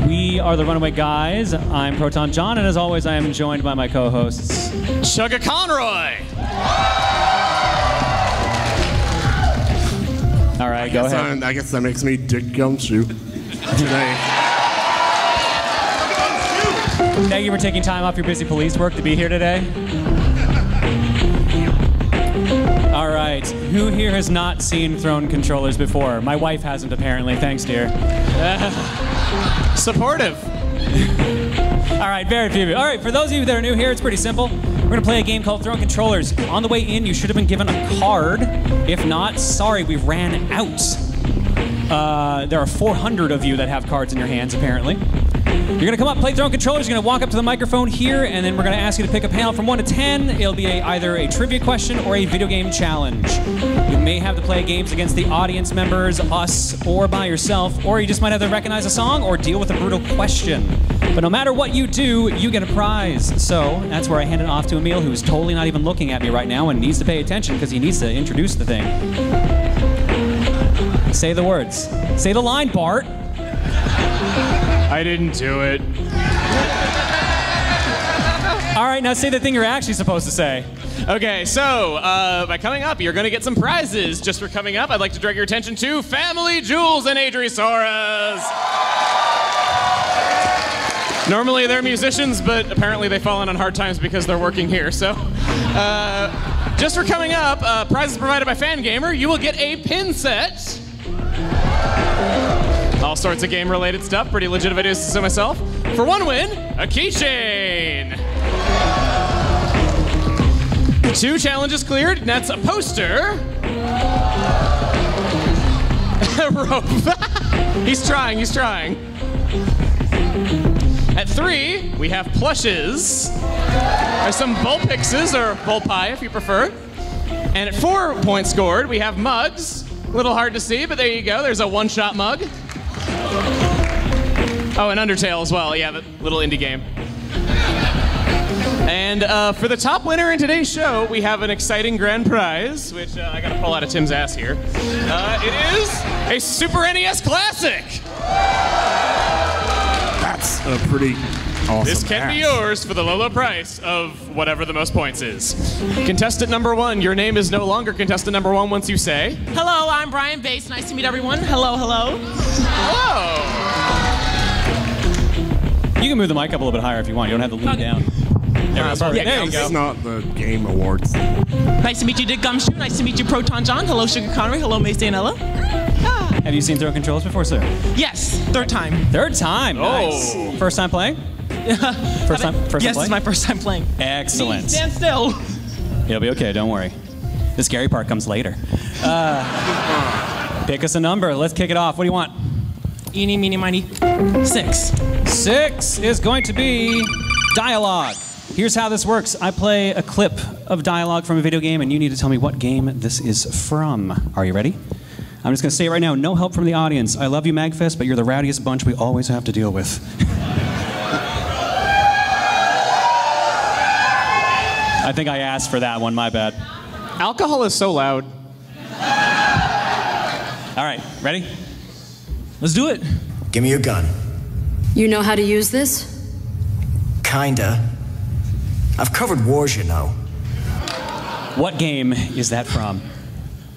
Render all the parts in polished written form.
We are the Runaway Guys. I'm Proton John, and as always, I am joined by my co-hosts, Sugar Conroy. All right, go ahead. I guess that makes me Dick Gumshoe today. Thank you for taking time off your busy police work to be here today. All right, who here has not seen thrown controllers before? My wife hasn't, apparently. Thanks, dear. Supportive. All right, very few of you. All right, for those of you that are new here, it's pretty simple. We're gonna play a game called Throwing Controllers. On the way in, you should have been given a card. If not, sorry, we ran out. There are 400 of you that have cards in your hands, apparently. You're gonna come up, play Throwing Controllers. You're gonna walk up to the microphone here, and then we're gonna ask you to pick a panel from 1 to 10. It'll be either a trivia question or a video game challenge. You may have to play games against the audience members, us, or by yourself, or you just might have to recognize a song or deal with a brutal question. But no matter what you do, you get a prize. So that's where I hand it off to Emil, who's totally not even looking at me right now and needs to pay attention because he needs to introduce the thing. Say the words. Say the line, Bart. I didn't do it. All right, now say the thing you're actually supposed to say. Okay, so by coming up, you're gonna get some prizes. Just for coming up, I'd like to direct your attention to Family Jewels and Adrisaurus. Normally they're musicians, but apparently they've fallen on hard times because they're working here. So, just for coming up, prizes provided by Fangamer. You will get a pin set. All sorts of game-related stuff. Pretty legit if I do say myself. For one win, a keychain. 2 challenges cleared, and that's a poster. A rope. He's trying, he's trying. At 3, we have plushes. There's some Bullpixes, or Bullpie if you prefer. And at 4 points scored, we have mugs. A little hard to see, but there you go. There's a one-shot mug. Oh, and Undertale as well. Yeah, the little indie game. And for the top winner in today's show, we have an exciting grand prize, which I gotta pull out of Tim's ass here. It is a Super NES Classic. That's a pretty awesome This can be yours for the low, low price of whatever the most points is. Contestant number 1, your name is no longer contestant number 1 once you say. Hello, I'm Brian Bates. Nice to meet everyone. Hello, hello. Hello. You can move the mic up a little bit higher if you want. You don't have to lean down. There you go. It's not the Game Awards. Nice to meet you, Dick Gumshoe. Nice to meet you, Proton John. Hello, Sugar Conroy. Hello, Mace Danella. Have you seen Throw Controllers before, sir? Yes, 3rd time. 3rd time. Nice. Oh. First time playing? First time Yes, playing? this is my first time playing. Excellent. Stand still. It'll be okay, don't worry. The scary part comes later. Pick us a number. Let's kick it off. What do you want? Eeny, meeny, miny. 6. 6 is going to be dialogue. Here's how this works. I play a clip of dialogue from a video game, and you need to tell me what game this is from. Are you ready? I'm just going to say it right now. No help from the audience. I love you, Magfest, but you're the rowdiest bunch we always have to deal with. I think I asked for that one. My bad. Alcohol is so loud. All right, ready? Let's do it. Give me your gun. You know how to use this? Kinda. I've covered wars, you know. What game is that from?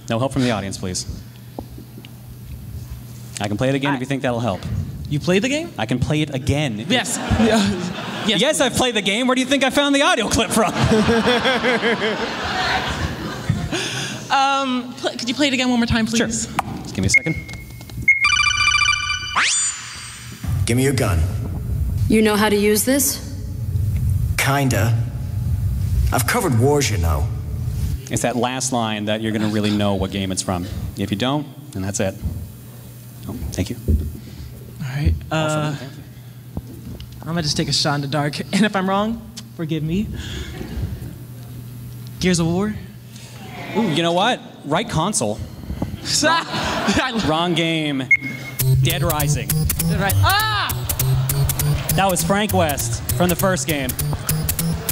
No help from the audience, please. I can play it again if you think that'll help. You played the game? I can play it again. Yes. Yes. Yes, I've played the game. Where do you think I found the audio clip from? Could you play it again one more time, please? Sure. Just give me a second. Give me your gun. You know how to use this? Kinda. I've covered wars, you know. It's that last line that you're going to really know what game it's from. If you don't, then that's it. Oh, thank you. All right. I'm gonna just take a shot in the dark, and if I'm wrong, forgive me. Gears of War. Ooh, you know what? Right console. Wrong game. Dead Rising. Right. Ah! That was Frank West from the first game.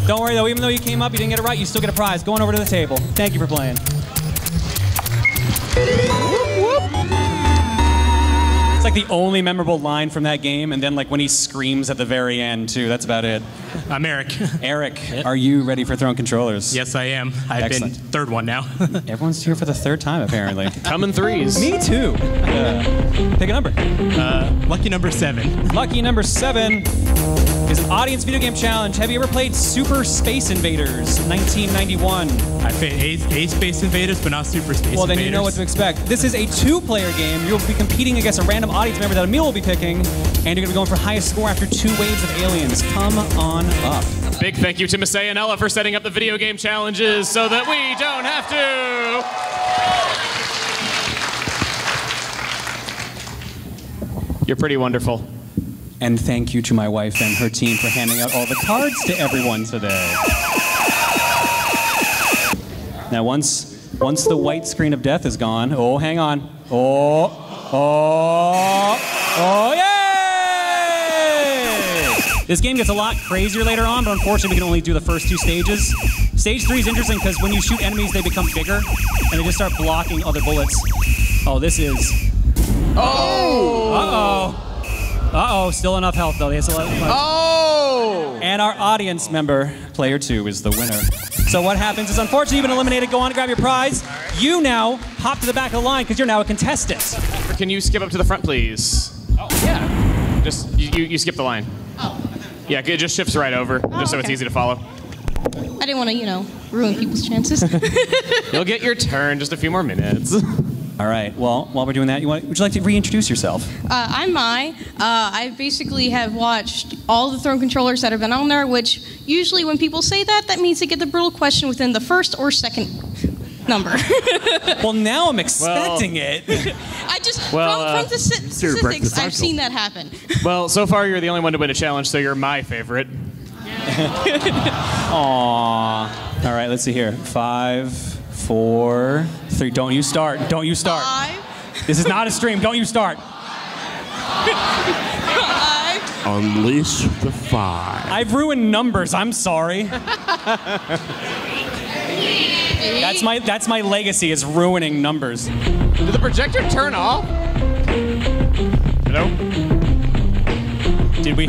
Don't worry though, even though you came up, you didn't get it right, you still get a prize. Going over to the table. Thank you for playing. like the only memorable line from that game, and then like when he screams at the very end too. That's about it. I'm Eric. Eric, are you ready for throwing controllers? Yes, I am. I've been third one now. Everyone's here for the third time apparently. Coming threes. Me too. Pick a number. Lucky number 7. Lucky number 7 is an audience video game challenge. Have you ever played Super Space Invaders 1991? I played A Space Invaders, but not Super Space Invaders. Well, then you know what to expect. This is a 2-player game. You'll be competing against a random audience member that Emil will be picking, and you're going to be going for highest score after 2 waves of aliens. Come on up. Big thank you to Masay and Ella for setting up the video game challenges so that we don't have to. You're pretty wonderful. And thank you to my wife and her team for handing out all the cards to everyone today. Now, once the white screen of death is gone, oh, hang on. Oh, yay! This game gets a lot crazier later on, but unfortunately we can only do the first 2 stages. Stage 3 is interesting because when you shoot enemies, they become bigger, and they just start blocking other bullets. Oh, this is... Oh! Uh-oh. Uh-oh, still enough health, though. He has a lot of fun. Oh! And our audience member, player 2, is the winner. So what happens is, unfortunately, you've been eliminated. Go on and grab your prize. You now hop to the back of the line because you're now a contestant. Can you skip up to the front, please? Oh, yeah. Just, you skip the line. Oh. Yeah, it just shifts right over, just so it's easy to follow. I didn't want to, ruin people's chances. You'll get your turn, just a few more minutes. All right, well, while we're doing that, would you like to reintroduce yourself? I'm Mai. I basically have watched all the Throne controllers that have been on there, which usually when people say that, that means they get the brutal question within the first or second number. Well, now I'm expecting it. I just, from the statistics, I've seen that happen. Well, so far you're the only one to win a challenge, so you're my favorite. Aww. All right, let's see here. 5, 4, 3. Don't you start. Don't you start. 5. This is not a stream. Don't you start. 5. Unleash the 5. I've ruined numbers. I'm sorry. That's my legacy, is ruining numbers. Did the projector turn off? Hello? Did we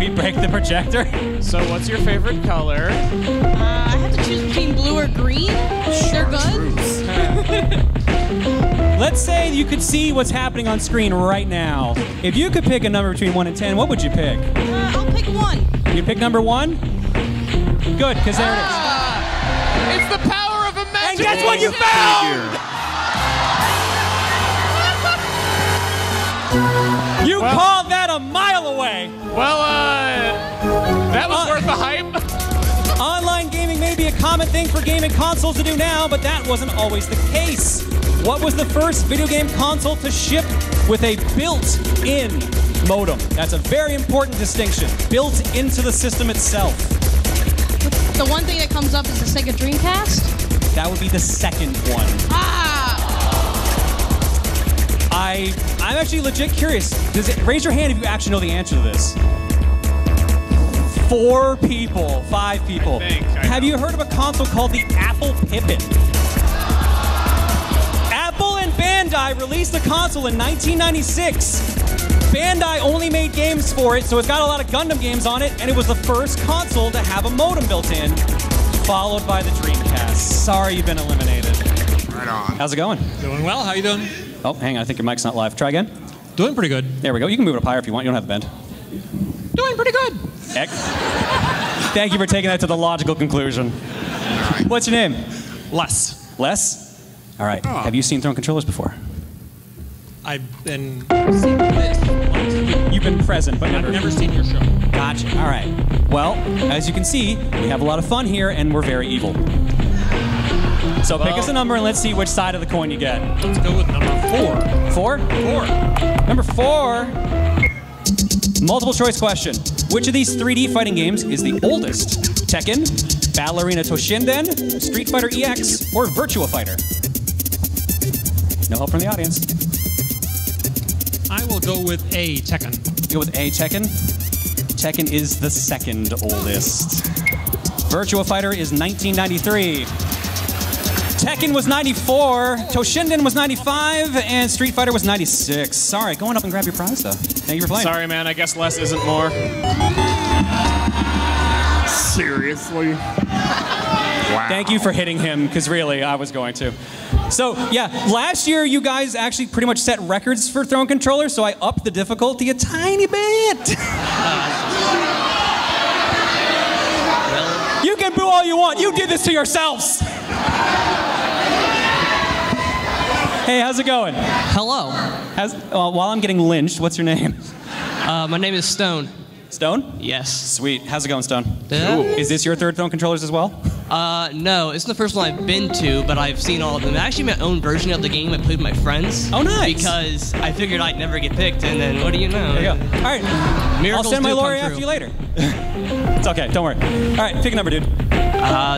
break the projector? So what's your favorite color? I have to choose between blue or green. They're good. Let's say you could see what's happening on screen right now. If you could pick a number between 1 and 10, what would you pick? I'll pick 1. You pick number 1? Good, because there it is. It's the power of imagination! And guess what you found? You called that a mile away. Well, that was worth the hype. Online gaming may be a common thing for gaming consoles to do now, but that wasn't always the case. What was the first video game console to ship with a built-in modem? That's a very important distinction. Built into the system itself. The one thing that comes up is the Sega Dreamcast? That would be the second one. I'm actually legit curious. Raise your hand if you actually know the answer to this. 4 people, 5 people. Have you heard of a console called the Apple Pippin? Apple and Bandai released a console in 1996. Bandai only made games for it, so it's got a lot of Gundam games on it, and it was the first console to have a modem built in, followed by the Dreamcast. Sorry you've been eliminated. Right on. How's it going? Doing well. How you doing? Oh, hang on. I think your mic's not live. Try again. Doing pretty good. There we go. You can move it up higher if you want. You don't have to bend. Doing pretty good. Heck. Thank you for taking that to the logical conclusion. What's your name? Les. Les? All right. Have you seen Throne controllers before? I've been seen this. You've been present, but I've never seen your show. Gotcha. All right. Well, as you can see, we have a lot of fun here, and we're very evil. So pick us a number, and let's see which side of the coin you get. Let's go with number 4. 4? 4. Number 4. Multiple choice question. Which of these 3D fighting games is the oldest? Tekken, Battle Arena Toshinden, Street Fighter EX, or Virtua Fighter? No help from the audience. I will go with A, Tekken. Go with A, Tekken. Tekken is the second oldest. Virtua Fighter is 1993. Tekken was 94, Toshinden was 95, and Street Fighter was 96. Sorry, go on up and grab your prize, though. Thank you for playing. Sorry, man. I guess less isn't more. Seriously? Wow. Thank you for hitting him, because really, I was going to. So, yeah, last year you guys actually pretty much set records for throwing controllers, so I upped the difficulty a tiny bit. You can boo all you want. You did this to yourselves. Hey, how's it going? Hello. While I'm getting lynched, what's your name? My name is Stone. Stone? Yes. Sweet. How's it going, Stone? Cool. Is this your third throwing controllers as well? No, it's the first one I've been to, but I've seen all of them. Actually, my own version of the game I played with my friends. Oh, nice. Because I figured I'd never get picked, and then what do you know? There you go. All right. Miracles I'll send my do lawyer come after true. you later. It's okay. Don't worry. All right. Pick a number, dude.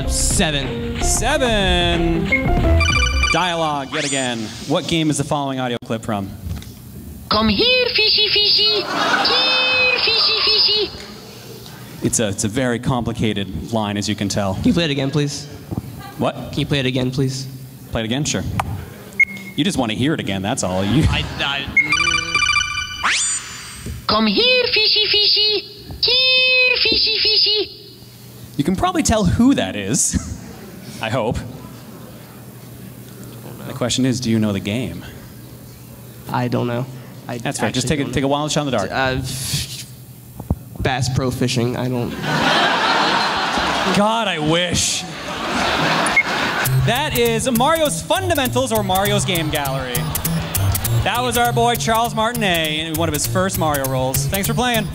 7. 7. Dialogue yet again. What game is the following audio clip from? Come here, fishy, fishy. Here, fishy, fishy. It's a very complicated line, as you can tell. Can you play it again, please? What? Can you play it again, please? Play it again? Sure. You just want to hear it again, that's all. Come here, fishy, fishy. Here, fishy, fishy. You can probably tell who that is. I hope. The question is, do you know the game? I don't know. That's fair. Just take a wild shot in the dark. Bass Pro Fishing. I don't. God, I wish. That is Mario's Fundamentals or Mario's Game Gallery. That was our boy Charles Martinet in one of his first Mario roles. Thanks for playing.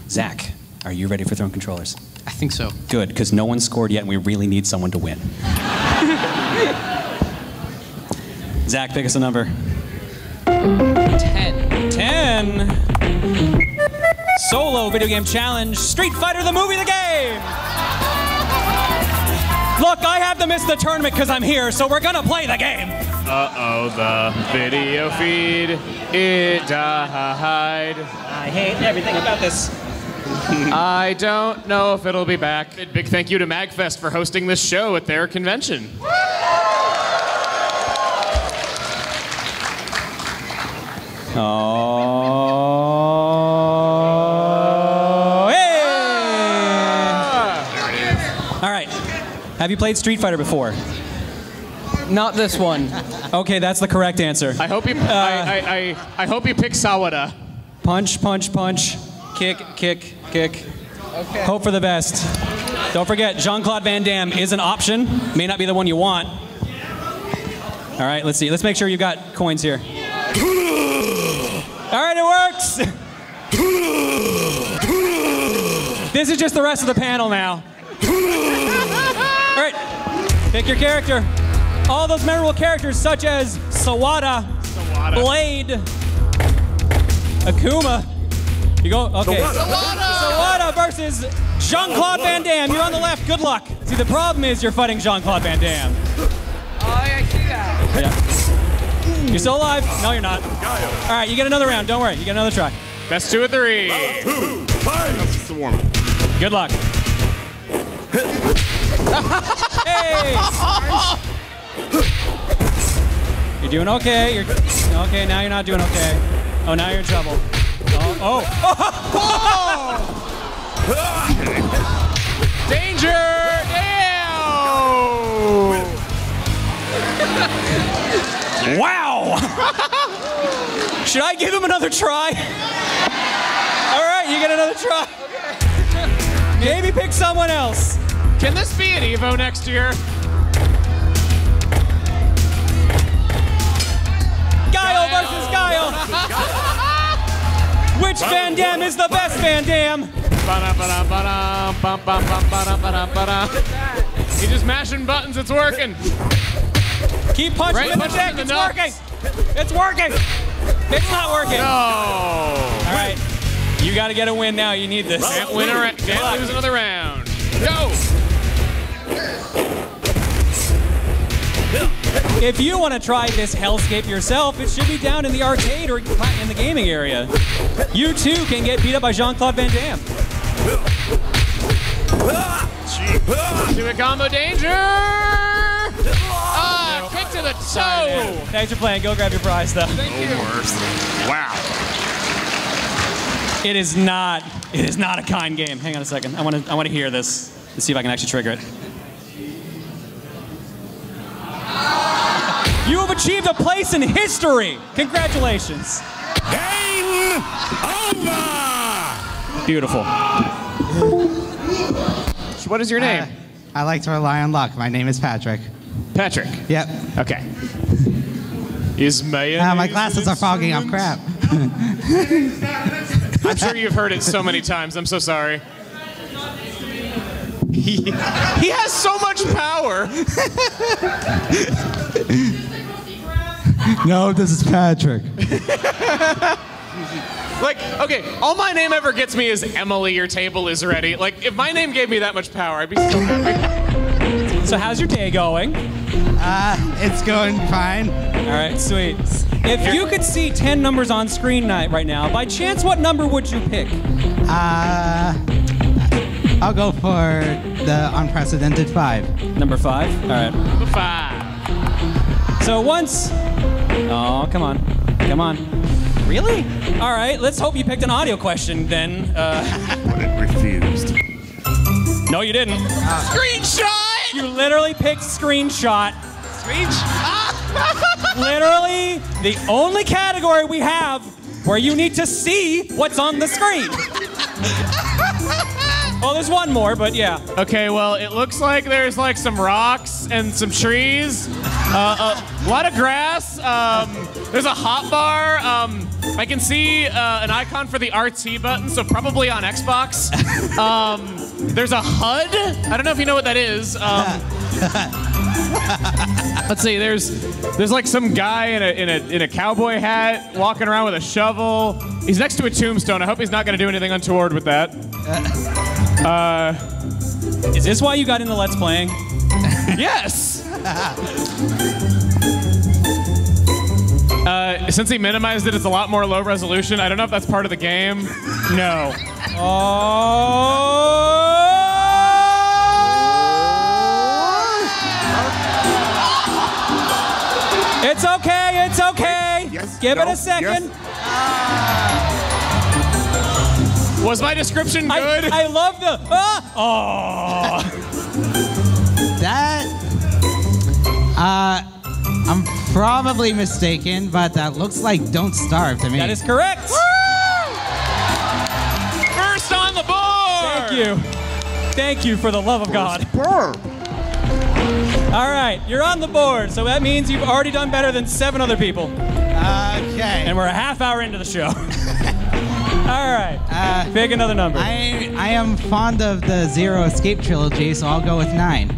Zach, are you ready for throwing controllers? I think so. Good, because no one scored yet and we really need someone to win. Zach, pick us a number. 10. 10. Solo video game challenge, Street Fighter the movie, the game! Look, I have to miss the tournament because I'm here, so we're gonna play the game. Uh-oh, the video feed, it died. I hate everything about this. I don't know if it'll be back. Big thank you to Magfest for hosting this show at their convention. Oh, hey! There it is. All right. Have you played Street Fighter before? Not this one. Okay, that's the correct answer. I hope you. I hope you pick Sawada. Punch, punch, punch. Kick, kick, kick. Okay. Hope for the best. Don't forget, Jean-Claude Van Damme is an option. May not be the one you want. All right, let's see. Let's make sure you got coins here. All right, it works. This is just the rest of the panel now. All right, pick your character. All those memorable characters such as Sawada, Blade, Akuma. You go, okay. Sawada versus Jean-Claude Van Damme. You're on the left, good luck. See, the problem is you're fighting Jean-Claude Van Damme. Oh, I see that. Yeah. You're still alive? No, you're not. All right, you get another round. Don't worry, you get another try. Best 2 of 3. That's the warm-up. Good luck. Hey! You're doing okay. You're okay. Now you're not doing okay. Oh, now you're in trouble. Oh! Danger! Ew! Wow! Should I give him another try? All right, you get another try. Maybe pick someone else. Can this be an Evo next year? Guile versus Guile. Which Van Damme is the best Van Damme? He's just mashing buttons, it's working. Keep punching Right, in the punch dick, in the it's nuts. working. It's working. It's not working. No. All right, you got to get a win now. You need this. Can't win a can't lose another round. Go. If you want to try this hellscape yourself, it should be down in the arcade or in the gaming area. You too can get beat up by Jean-Claude Van Damme. Do a combo danger. kick to the toe. Sorry, man. Thanks for playing. Go grab your prize, though. Thank you. Wow. It is not a kind game. Hang on a second. I want to hear this. Let's see if I can actually trigger it. You have achieved a place in history. Congratulations. Game over. Beautiful. What is your name? I like to rely on luck. My name is Patrick. Patrick. Yep. Okay. Is mayonnaise my glasses are fogging up. Crap. I'm sure you've heard it so many times. I'm so sorry. He has so much power. No, this is Patrick. Like, okay, all my name ever gets me is Emily, your table is ready. Like, if my name gave me that much power, I'd be so happy. So how's your day going? It's going fine. All right, sweet. If you could see 10 numbers on screen right now, by chance, what number would you pick? I'll go for the unprecedented 5. Number 5? All right. Number 5. So once... Oh, come on. Come on. Really? All right, let's hope you picked an audio question then. But it refused. No, you didn't. Screenshot! You literally picked screenshot. Screenshot? Literally the only category we have where you need to see what's on the screen. Well, there's one more, but yeah. Okay, well, it looks like there's like some rocks and some trees, a lot of grass. There's a hot bar. I can see an icon for the RT button, so probably on Xbox. There's a HUD. I don't know if you know what that is. Let's see. There's like some guy in a cowboy hat walking around with a shovel. He's next to a tombstone. I hope he's not going to do anything untoward with that. Is this why you got into Let's Playing? Yes. Since he minimized it, it's a lot more low resolution. I don't know if that's part of the game. No. It's okay, it's okay. Yes, Give no, it a second. yes. Was my description good? I love the... That... I'm probably mistaken, but that looks like Don't Starve to me. That is correct. Woo! First on the board! Thank you. Thank you for the love of God. All right, you're on the board, so that means you've already done better than 7 other people. Okay. And we're a half hour into the show. All right, pick another number. I am fond of the Zero Escape trilogy, so I'll go with 9.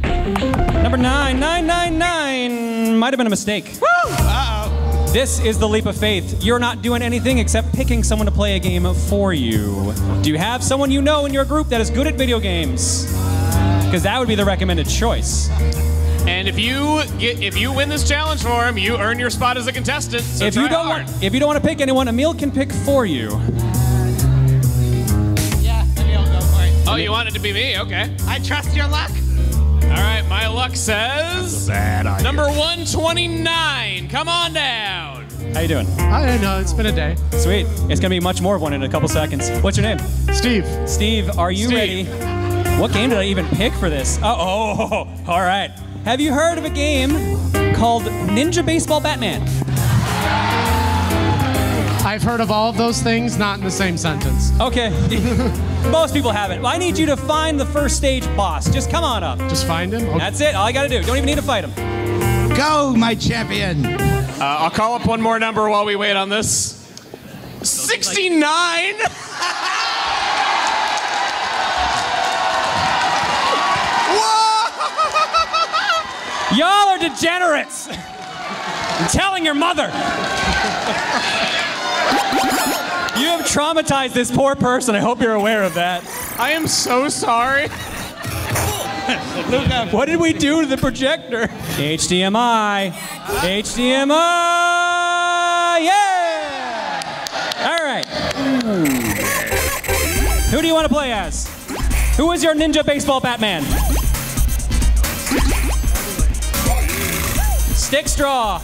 Number 9, 999. Might have been a mistake. Woo! Uh-oh. This is the leap of faith. You're not doing anything except picking someone to play a game for you. Do you have someone you know in your group that is good at video games? Because that would be the recommended choice. And if you win this challenge for him, you earn your spot as a contestant. So if you don't want to pick anyone, Emil can pick for you. Yeah, maybe I'll go for it. Oh, you want it to be me? Okay. I trust your luck. All right, my luck says Bad idea. number 129. Come on down. How you doing? I know, it's been a day. Sweet. It's gonna be much more of one in a couple seconds. What's your name? Steve. Steve, are you ready? What game did I even pick for this? All right. Have you heard of a game called Ninja Baseball Batman? I've heard of all of those things, not in the same sentence. Okay. Most people haven't. I need you to find the first stage boss. Just come on up. Just find him? Okay. That's it. All you gotta do. Don't even need to fight him. Go, my champion. I'll call up one more number while we wait on this. 69. Y'all are degenerates. I'm telling your mother. You have traumatized this poor person. I hope you're aware of that. I am so sorry. What did we do to the projector? HDMI. HDMI. Yeah. All right. Who do you want to play as? Who is your Ninja Baseball Batman? Stick straw.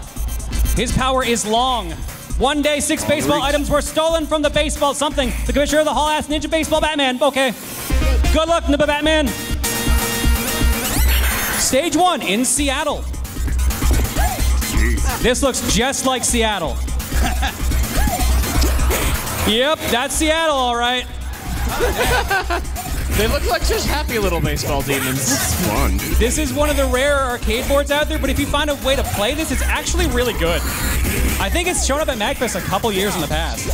His power is long. One day, 6 baseball items were stolen from the baseball something. The commissioner of the Hall asked Ninja Baseball Batman. Okay. Good luck, Ninja Batman. Stage 1 in Seattle. This looks just like Seattle. Yep, that's Seattle, all right. They look like just happy little baseball demons. It's fun. This is one of the rare arcade boards out there, but if you find a way to play this, it's actually really good. I think it's shown up at Magfest a couple years in the past.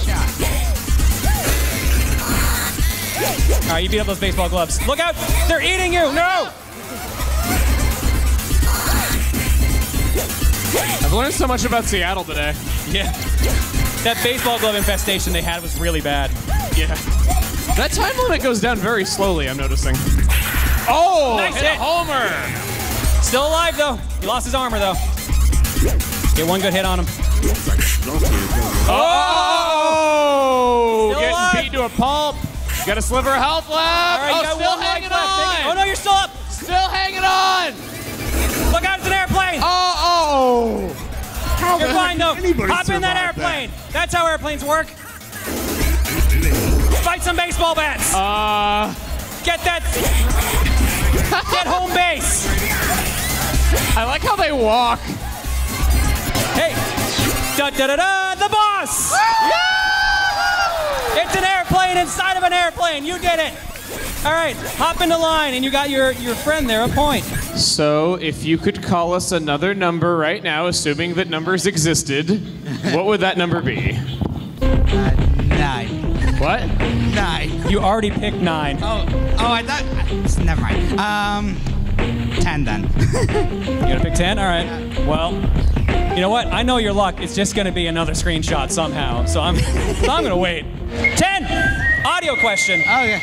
All right, you beat up those baseball gloves. Look out! They're eating you! No! I've learned so much about Seattle today. Yeah. That baseball glove infestation they had was really bad. Yeah. That time limit goes down very slowly, I'm noticing. Oh, nice hit hit. A homer. Still alive, though. He lost his armor, though. Get one good hit on him. Oh! Still Getting alive. beat to a pulp. Got a sliver of health left. All right, you Oh, got still one life hanging left. on. Oh, no, you're still up. Still hanging on. Look out, it's an airplane. Oh! You're fine, though. Anybody Hop in that survive airplane. That's how airplanes work. Fight some baseball bats. Get that. Get home base. I like how they walk. Hey. Da-da-da-da, the boss. It's an airplane inside of an airplane. You did it. All right, hop into line, and you got your friend there a point. So, if you could call us another number right now, assuming that numbers existed, what would that number be? 9. What? 9. You already picked 9. Oh, I thought. Never mind. 10 then. You gotta pick 10? All right. Well, you know what? I know your luck. It's just gonna be another screenshot somehow. So I'm gonna wait. 10! Audio question. Okay.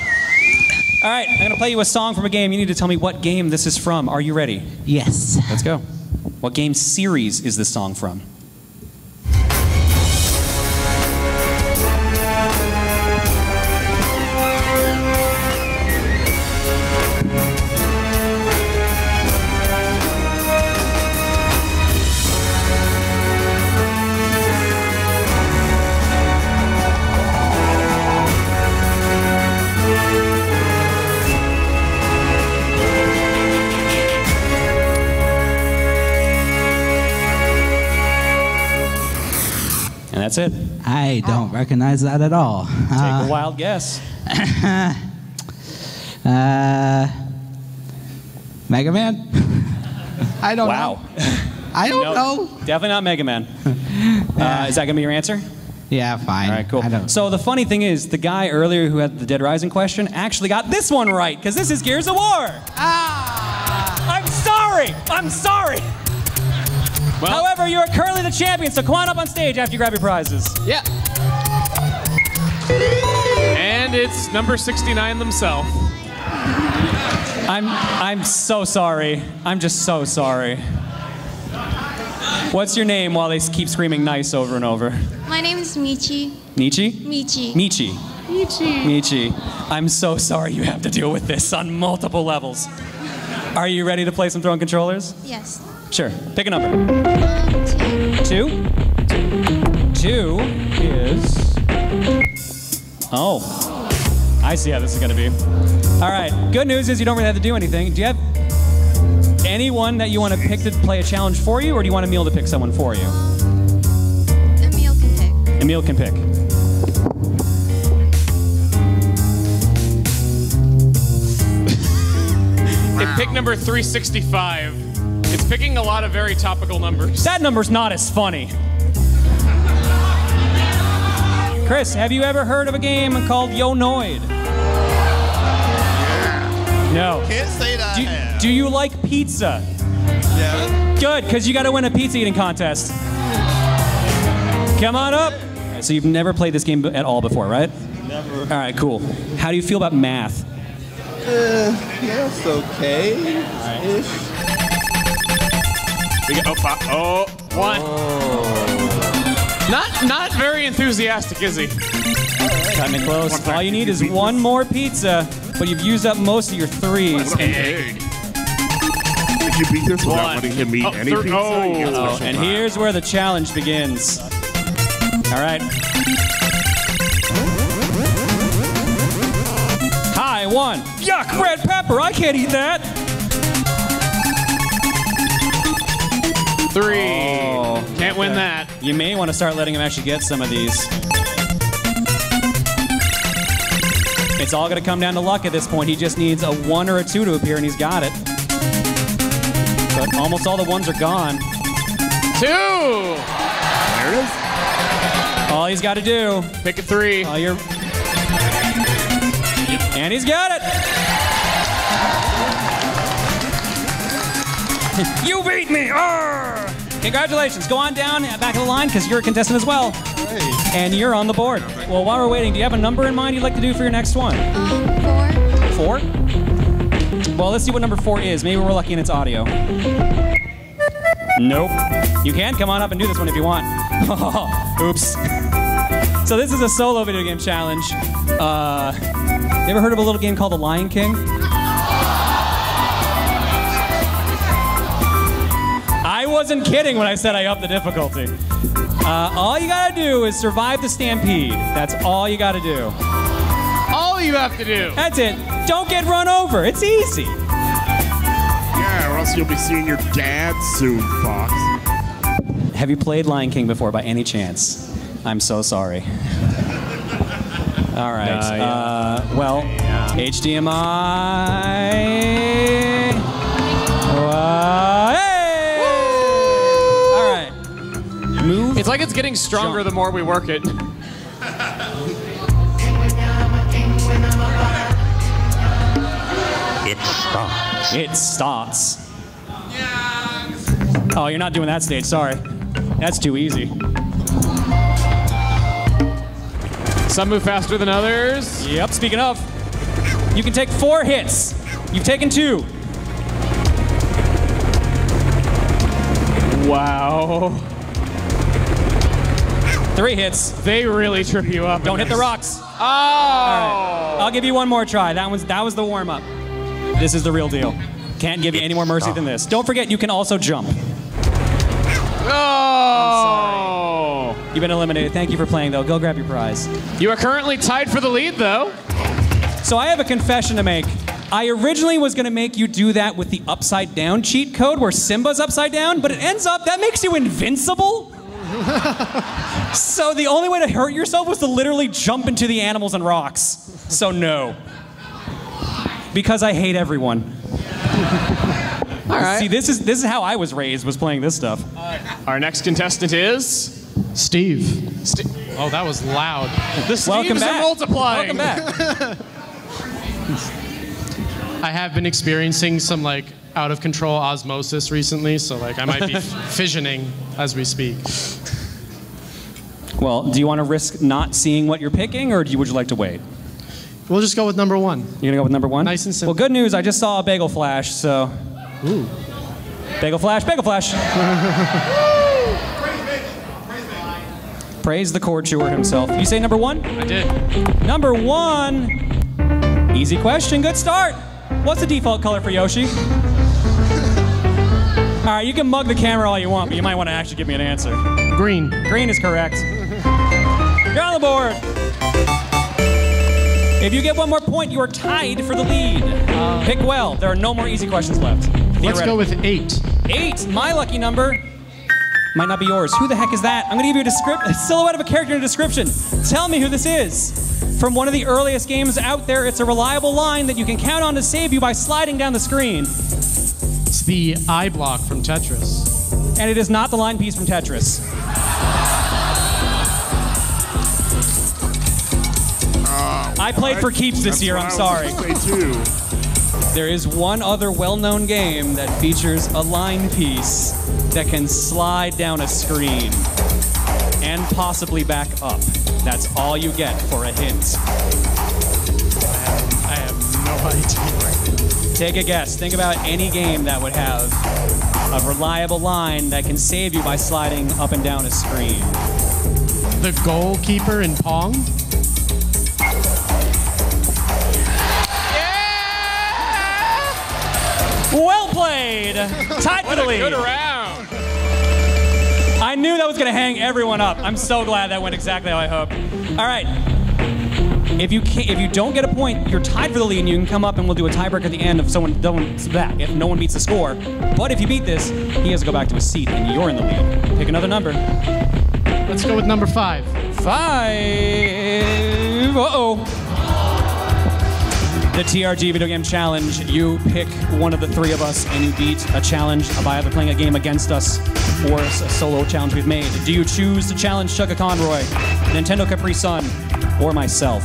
All right, I'm gonna play you a song from a game. You need to tell me what game this is from. Are you ready? Yes. Let's go. What game series is this song from? That's it. I don't recognize that at all. Take a wild guess. Mega Man? I don't know. Wow. I don't know. Definitely not Mega Man. Is that going to be your answer? Yeah, fine. All right, cool. So the funny thing is, the guy earlier who had the Dead Rising question actually got this one right, because this is Gears of War. I'm sorry. I'm sorry. Well, however, you are currently the champion, so come on up on stage after you grab your prizes. Yeah. And it's number 69 themselves. I'm so sorry. I'm just so sorry. What's your name while they keep screaming nice over and over? My name is Michi. Michi? Michi. Michi. Michi. Michi. I'm so sorry you have to deal with this on multiple levels. Are you ready to play some throwing controllers? Yes. Sure. Pick a number. 2. 2 is... Oh. I see how this is going to be. All right. Good news is you don't really have to do anything. Do you have anyone that you want to pick to play a challenge for you, or do you want Emil to pick someone for you? Emil can pick. Emil can pick. It picked number 365. It's picking a lot of very topical numbers. That number's not as funny. Chris, have you ever heard of a game called Yo Noid? No. Can't say that I have. Do you like pizza? Yeah. Good, because you got to win a pizza eating contest. Come on up. So you've never played this game at all before, right? Never. All right, cool. How do you feel about math? That's okay. Ish. We got, one. Not very enthusiastic, is he? Cutting it close. All you need is one more pizza, but you've used up most of your threes. Egg. Can you beat this without letting him eat any pizza? And here's where the challenge begins. All right. High one. Yuck, red pepper. I can't eat that. 3. Can't win that. You may want to start letting him actually get some of these. It's all going to come down to luck at this point. He just needs a 1 or a 2 to appear, and he's got it. But almost all the 1s are gone. 2. There it is. All he's got to do. Pick a 3. And he's got it. You beat me! Arr! Congratulations. Go on down back of the line because you're a contestant as well. And you're on the board. Well, while we're waiting, do you have a number in mind you'd like to do for your next one? 4. 4? Well, let's see what number 4 is. Maybe we're lucky and it's audio. Nope. You can come on up and do this one if you want. Oops. So this is a solo video game challenge. You ever heard of a little game called The Lion King? I wasn't kidding when I said I upped the difficulty. All you gotta do is survive the stampede. That's all you gotta do. All you have to do. That's it. Don't get run over. It's easy. Yeah, or else you'll be seeing your dad soon, Fox. Have you played Lion King before by any chance? I'm so sorry. All right. Well, HDMI. Hey! All right. Move. It's like it's getting stronger the more we work it. It starts. It starts. Oh, you're not doing that stage. Sorry. That's too easy. Some move faster than others. Yep, speaking of, you can take 4 hits. You've taken 2. Wow. 3 hits. They really trip you up. Don't hit the rocks. Oh! All right. I'll give you one more try. That was the warm-up. This is the real deal. Can't give you any more mercy than this. Don't forget, you can also jump. Oh! You've been eliminated. Thank you for playing, though. Go grab your prize. You are currently tied for the lead, though. So I have a confession to make. I originally was going to make you do that with the upside-down cheat code where Simba's upside down, but it ends up that makes you invincible. So the only way to hurt yourself was to literally jump into the animals and rocks. So no. Because I hate everyone. All right. See, this is how I was raised, was playing this stuff. Our next contestant is Steve. Oh, that was loud. The Steves are multiplying. Welcome back. I have been experiencing some like out of control osmosis recently, so like I might be fissioning as we speak. Well, do you want to risk not seeing what you're picking, or would you like to wait? We'll just go with number 1. You're gonna go with number 1? Nice and simple. Well, good news. I just saw a bagel flash, so. Ooh. Bagel flash, bagel flash. Praise the cord chewer himself. You say number 1? I did. Number 1. Easy question. Good start. What's the default color for Yoshi? All right, you can mug the camera all you want, but you might want to actually give me an answer. Green. Green is correct. You're on the board. If you get 1 more point, you are tied for the lead. Pick well. There are no more easy questions left. Let's go with 8. 8, my lucky number. Might not be yours. Who the heck is that? I'm going to give you a silhouette of a character in a description. Tell me who this is. From one of the earliest games out there, it's a reliable line that you can count on to save you by sliding down the screen. It's the I block from Tetris. And it is not the line piece from Tetris. I played for keeps this year, I'm sorry. There is one other well-known game that features a line piece that can slide down a screen and possibly back up. That's all you get for a hint. I have no idea. Take a guess. Think about any game that would have a reliable line that can save you by sliding up and down a screen. The goalkeeper in Pong? Well played! Tied for the lead. Good round. I knew that was going to hang everyone up. I'm so glad that went exactly how I hoped. All right. If you don't get a point, you're tied for the lead, and you can come up and we'll do a tiebreaker at the end if if no one beats the score. But if you beat this, he has to go back to his seat, and you're in the lead. Pick another number. Let's go with number 5. 5. Uh-oh. The TRG Video Game Challenge. You pick one of the three of us, and you beat a challenge by either playing a game against us or a solo challenge we've made. Do you choose to challenge Chugga Conroy, Nintendo Capri Sun, or myself?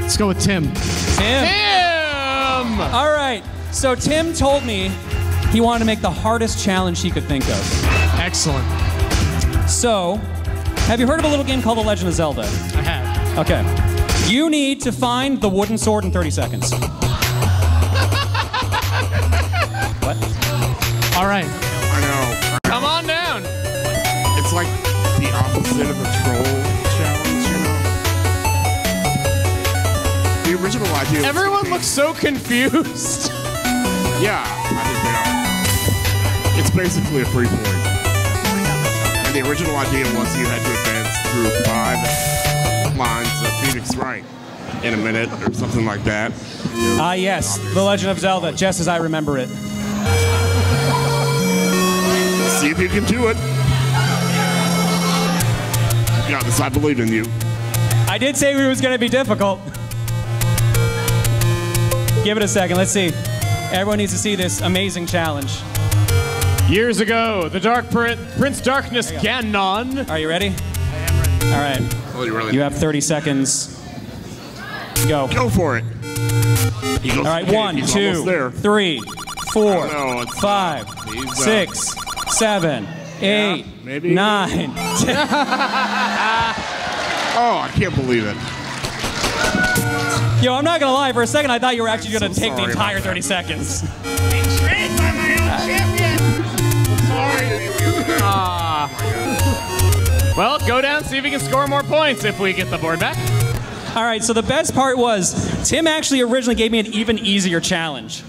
Let's go with Tim. Tim! All right. So Tim told me he wanted to make the hardest challenge he could think of. Excellent. So, have you heard of a little game called The Legend of Zelda? I have. Okay. You need to find the wooden sword in 30 seconds. What? All right. I know. Come on down. It's like the opposite of a troll challenge, you know? The original idea. Everyone looks so confused. Yeah, I think they are. It's basically a free point. And the original idea was you had to advance through 5 lines of Phoenix Wright in a minute or something like that. Ah, yes. The Legend of Zelda, just as I remember it. See if you can do it. You got this, I believe in you. I did say it was going to be difficult. Give it a second. Let's see. Everyone needs to see this amazing challenge. Years ago, the Prince Darkness Ganon. Are you ready? I am ready. All right. Oh, you really? You have 30 seconds. Go. Go for it. All right. 1, 2, 3, 4, 5, 6, 7, 8, maybe 9, 10. Oh, I can't believe it. Yo, I'm not gonna lie. For a second, I thought you were actually gonna take the entire 30 seconds. Betrayed by my own champion. Well, go down, see if you can score more points if we get the board back. All right, so the best part was, Tim actually originally gave me an even easier challenge.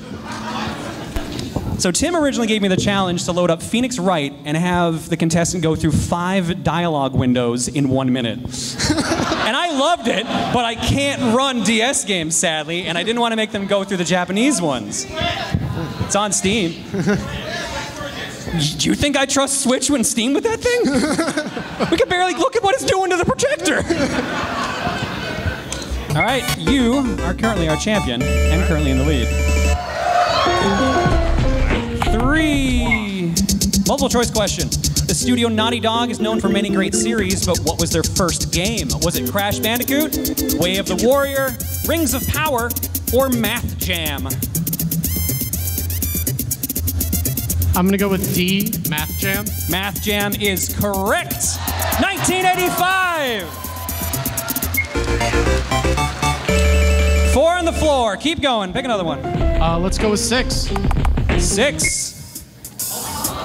So Tim originally gave me the challenge to load up Phoenix Wright and have the contestant go through 5 dialogue windows in 1 minute. And I loved it, but I can't run DS games, sadly, and I didn't want to make them go through the Japanese ones. It's on Steam. Do you think I trust Switch when Steam with that thing? We can barely look at what it's doing to the projector. All right, you are currently our champion and currently in the lead. 3. Multiple choice question. The studio Naughty Dog is known for many great series, but what was their first game? Was it Crash Bandicoot, Way of the Warrior, Rings of Power, or Math Jam? I'm gonna go with D, Math Jam. Math Jam is correct. 1985. 4 on the floor. Keep going. Pick another one. Let's go with 6. 6.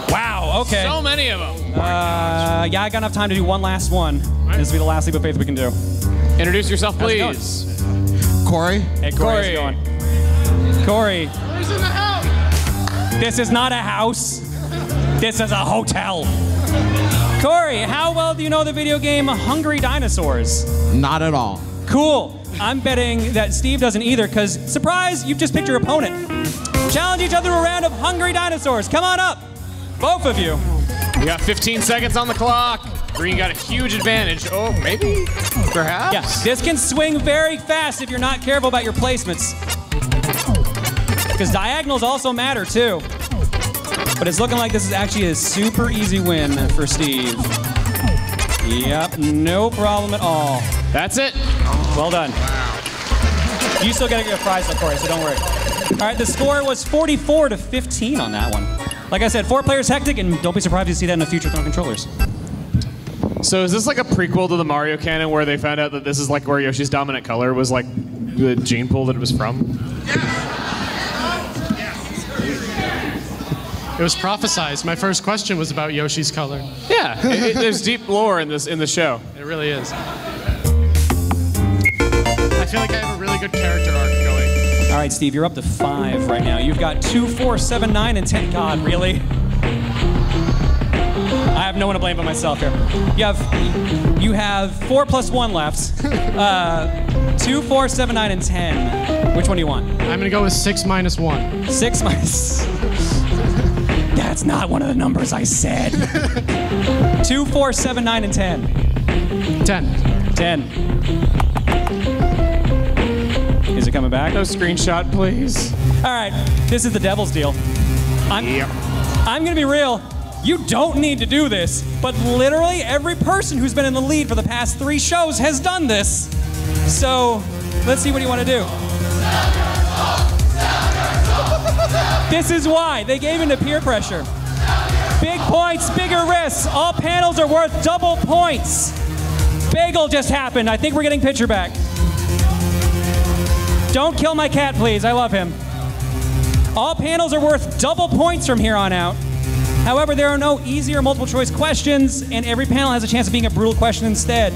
Wow, okay. So many of them. Yeah, I got enough time to do one last one. This will be the last leap of faith we can do. Introduce yourself, How's it please. Corey? Hey, Corey. How's it going? Corey. Who's in the house? This is not a house. This is a hotel. Corey, how well do you know the video game Hungry Dinosaurs? Not at all. Cool. I'm betting that Steve doesn't either, because, surprise, you've just picked your opponent. Challenge each other to a round of Hungry Dinosaurs. Come on up. Both of you. We got 15 seconds on the clock. Green got a huge advantage. Oh, maybe? Perhaps? Yeah, this can swing very fast if you're not careful about your placements. Because diagonals also matter, too. But it's looking like this is actually a super easy win for Steve. Yep, no problem at all. That's it. Well done. You still gotta get a prize, of course, so don't worry. All right, the score was 44-15 on that one. Like I said, 4 players hectic, and don't be surprised to see that in the future Throne controllers. So is this like a prequel to the Mario canon where they found out that this is like where Yoshi's dominant color was like the gene pool that it was from? It was prophesized. My first question was about Yoshi's color. Yeah, there's deep lore in the show. It really is. I feel like I have a really good character arc going. All right, Steve, you're up to 5 right now. You've got 2, 4, 7, 9, and 10. God, really? I have no one to blame but myself here. You have 4 plus 1 left. 2, 4, 7, 9, and 10. Which one do you want? I'm gonna go with 6 minus 1. 6 minus. That's not one of the numbers I said. 2, 4, 7, 9, and 10. 10. 10. Is it coming back? No screenshot, please. All right, this is the devil's deal. I'm gonna be real. You don't need to do this, but literally every person who's been in the lead for the past 3 shows has done this. So let's see what you want to do. This is why they gave into peer pressure. Big points, bigger risks. All panels are worth double points. Bagel just happened. I think we're getting picture back. Don't kill my cat, please. I love him. All panels are worth double points from here on out. However, there are no easy or multiple choice questions, and every panel has a chance of being a brutal question instead.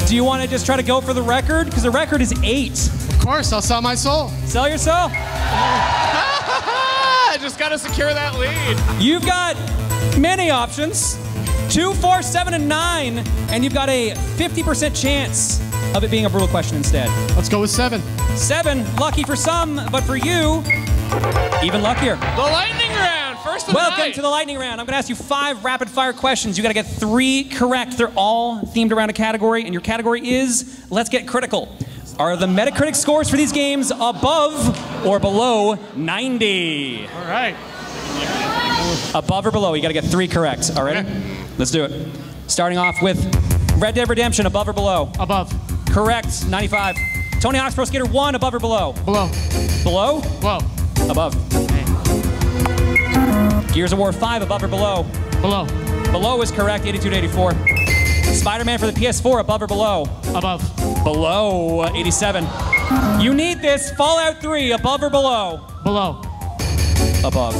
Do you want to just try to go for the record? Because the record is 8. Of course, I'll sell my soul. Sell your soul. I just got to secure that lead. You've got many options. 2, 4, 7, and 9, and you've got a 50% chance of it being a brutal question instead. Let's go with 7. 7, lucky for some, but for you, even luckier. The lightning round, first of the Welcome night. to the lightning round. I'm gonna ask you 5 rapid fire questions. You gotta get 3 correct. They're all themed around a category, and your category is, let's get critical. Are the Metacritic scores for these games above or below 90? All right. Above or below, you gotta get 3 correct. All right? Okay. Let's do it. Starting off with Red Dead Redemption, above or below? Above. Correct, 95. Tony Hawk's Pro Skater 1, above or below? Below. Below? Below. Above. Gears of War 5, above or below? Below. Below is correct, 82 to 84. Spider-Man for the PS4, above or below? Above. Below, 87. You need this, Fallout 3, above or below? Below. Above.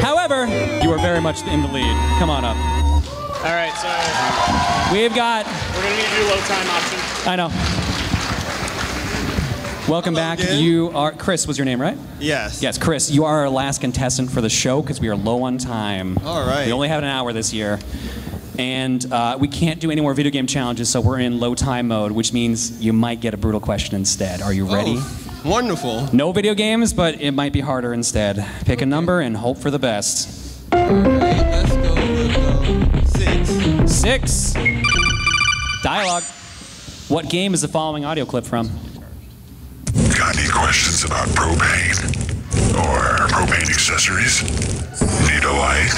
However, you are very much in the lead. Come on up. All right, so We've got... we're going to need to do low time option. I know. Welcome back. again. You are... Chris was your name, right? Yes. Yes, Chris, you are our last contestant for the show because we are low on time. All right. We only have an hour this year. And we can't do any more video game challenges, so we're in low time mode, which means you might get a brutal question instead. Are you ready? Oh, wonderful. No video games, but it might be harder instead. Pick a number and hope for the best. All right, let's go with 6. 6. Dialogue. What game is the following audio clip from? Got any questions about propane? Or propane accessories? Need a light?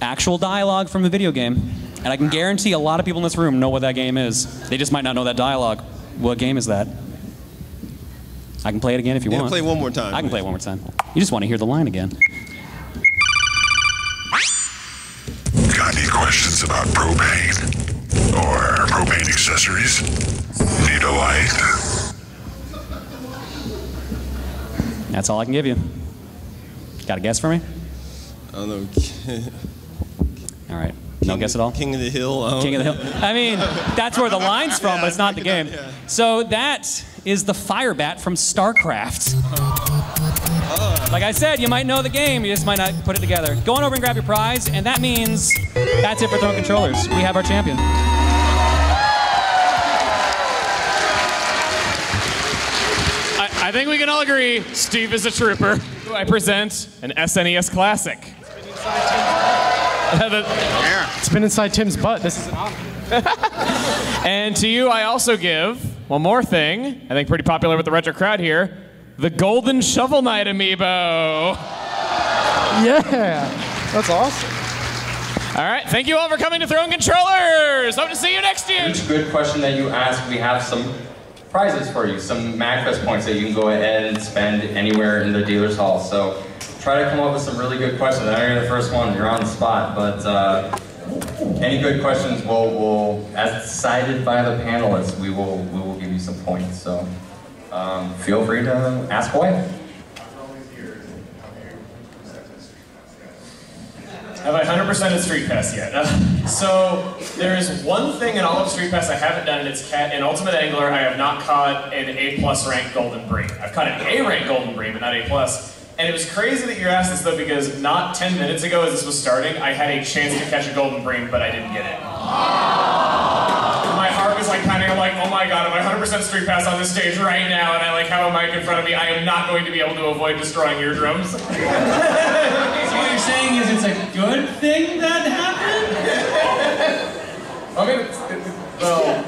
Actual dialogue from a video game. And I can guarantee a lot of people in this room know what that game is. They just might not know that dialogue. What game is that? I can play it again if you want. Play one more time. I can play it one more time. You just want to hear the line again. Got any questions about propane? Or propane accessories? Need a light? That's all I can give you. Got a guess for me? I don't know. All right. No guess at all? King of the Hill. King of the Hill. I mean, that's where the line's from, but it's not the game. Yeah. So that is the fire bat from StarCraft. Like I said, you might know the game, you just might not put it together. Go on over and grab your prize, and that means that's it for Throne Controllers. We have our champion. I think we can all agree Steve is a trooper. Who I present an SNES classic. It's been inside Tim's butt. This is an honor. And to you, I also give one more thing. I think pretty popular with the retro crowd here. The Golden Shovel Knight amiibo. Yeah, that's awesome. All right, thank you all for coming to Throne Controllers. Hope to see you next year. Each good question that you ask, we have some prizes for you, some Magfest points that you can go ahead and spend anywhere in the dealer's hall. So try to come up with some really good questions. I know you're the first one, you're on the spot, but any good questions will, as decided by the panelists, we will give you some points. So feel free to ask away. Have I 100%ed Street Pass yet? So, there is one thing in all of Street Pass I haven't done, and it's in Ultimate Angler, I have not caught an A+ rank Golden Bream. I've caught an A rank Golden Bream, but not A+. And it was crazy that you asked this though, because not 10 minutes ago as this was starting, I had a chance to catch a Golden Bream, but I didn't get it. My heart was like pounding. I'm like, oh my god, am I 100% Street Pass on this stage right now? And I like have a mic in front of me. I am not going to be able to avoid destroying eardrums. So what you're saying is it's a good thing that happened? I mean, well,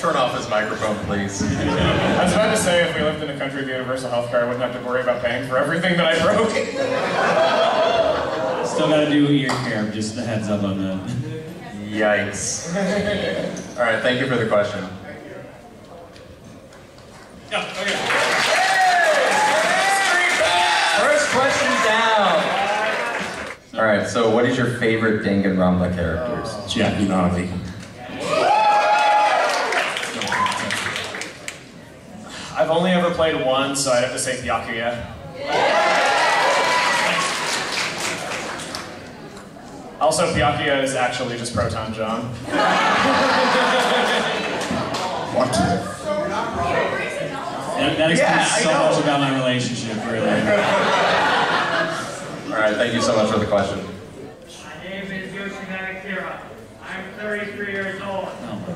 Turn off his microphone, please. I was about to say, if we lived in a country with universal health care, I wouldn't have to worry about paying for everything that I broke. Still gotta do ear care, just a heads up on that. Yikes. All right, thank you for the question. Yeah, okay. First question down. All right, so what is your favorite Danganronpa characters? Jackie Nolly. I've only ever played one, so I'd have to say Byakuya. Also, Byakuya is actually just Proton John. What? That explains so much about my relationship, really. All right, thank you so much for the question. My name is Yoshinari Kira. I'm 33 years old.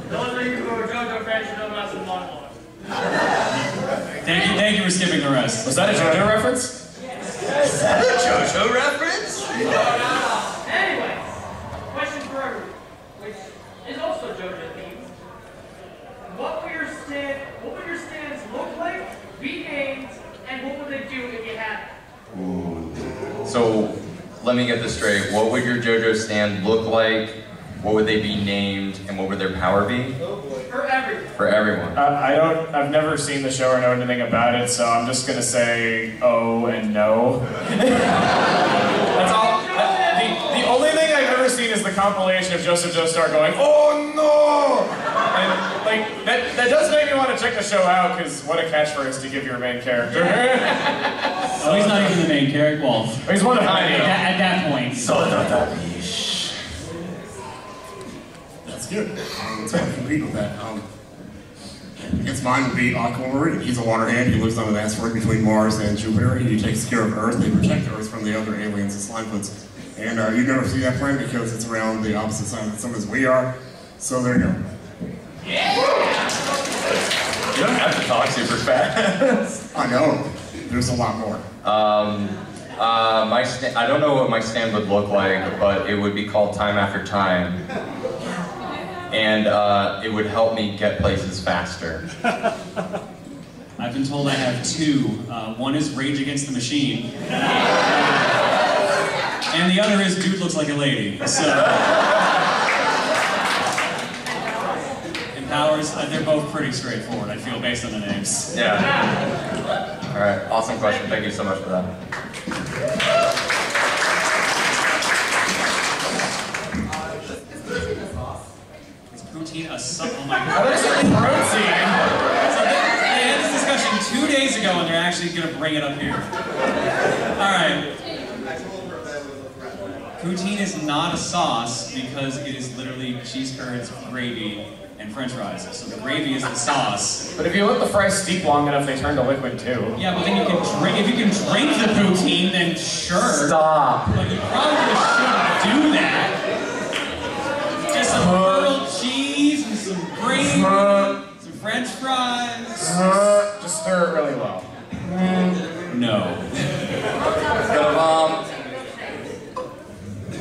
Those of you who are JoJo fans should know about some monologue. Thank you for skipping the rest. Was that a JoJo reference? Is that a JoJo reference? Anyway, question for everyone, which is also JoJo themed. What would your stands look like, be named, and what would they do if you had them? Ooh. So, let me get this straight. What would your JoJo stand look like? What would they be named? And what would their power be? For everyone. For everyone. I've never seen the show or know anything about it, so I'm just gonna say oh and no. That's all. The only thing I've ever seen is the compilation of Joseph Joestar going, oh no! And like, that does make me want to check the show out, because what a catchphrase to give your main character. Oh, he's not even the main character. Well, he's one of the at that point. That's good. Let's have to compete with that. Against mine would be Aquamarine. He's a waterhead. He lives on an asteroid between Mars and Jupiter. He takes care of Earth. They protect Earth from the other aliens and Slimefoots. And you never see that planet because it's around the opposite side of the sun as we are. So there you go. You don't have to talk super fast. I know. There's a lot more. I don't know what my stand would look like, but it would be called Time After Time. And it would help me get places faster. I've been told I have two. One is Rage Against the Machine. And the other is Dude Looks Like a Lady. So, and powers, they're both pretty straightforward, I feel, based on the names. Yeah. All right, awesome question. Thank you so much for that. Poutine a sub. Oh my god. How is it protein? So they had this discussion 2 days ago, and they're actually going to bring it up here. Alright. Poutine is not a sauce because it is literally cheese curds, gravy, and french fries. So the gravy is the sauce. But if you let the fries steep long enough, they turn to liquid too. Yeah, but then you can drink. If you can drink the poutine, then sure. Stop. But you probably shouldn't do that. Just some grilled cheese and some gravy, some french fries. Just stir it really well. No. Go, Mom.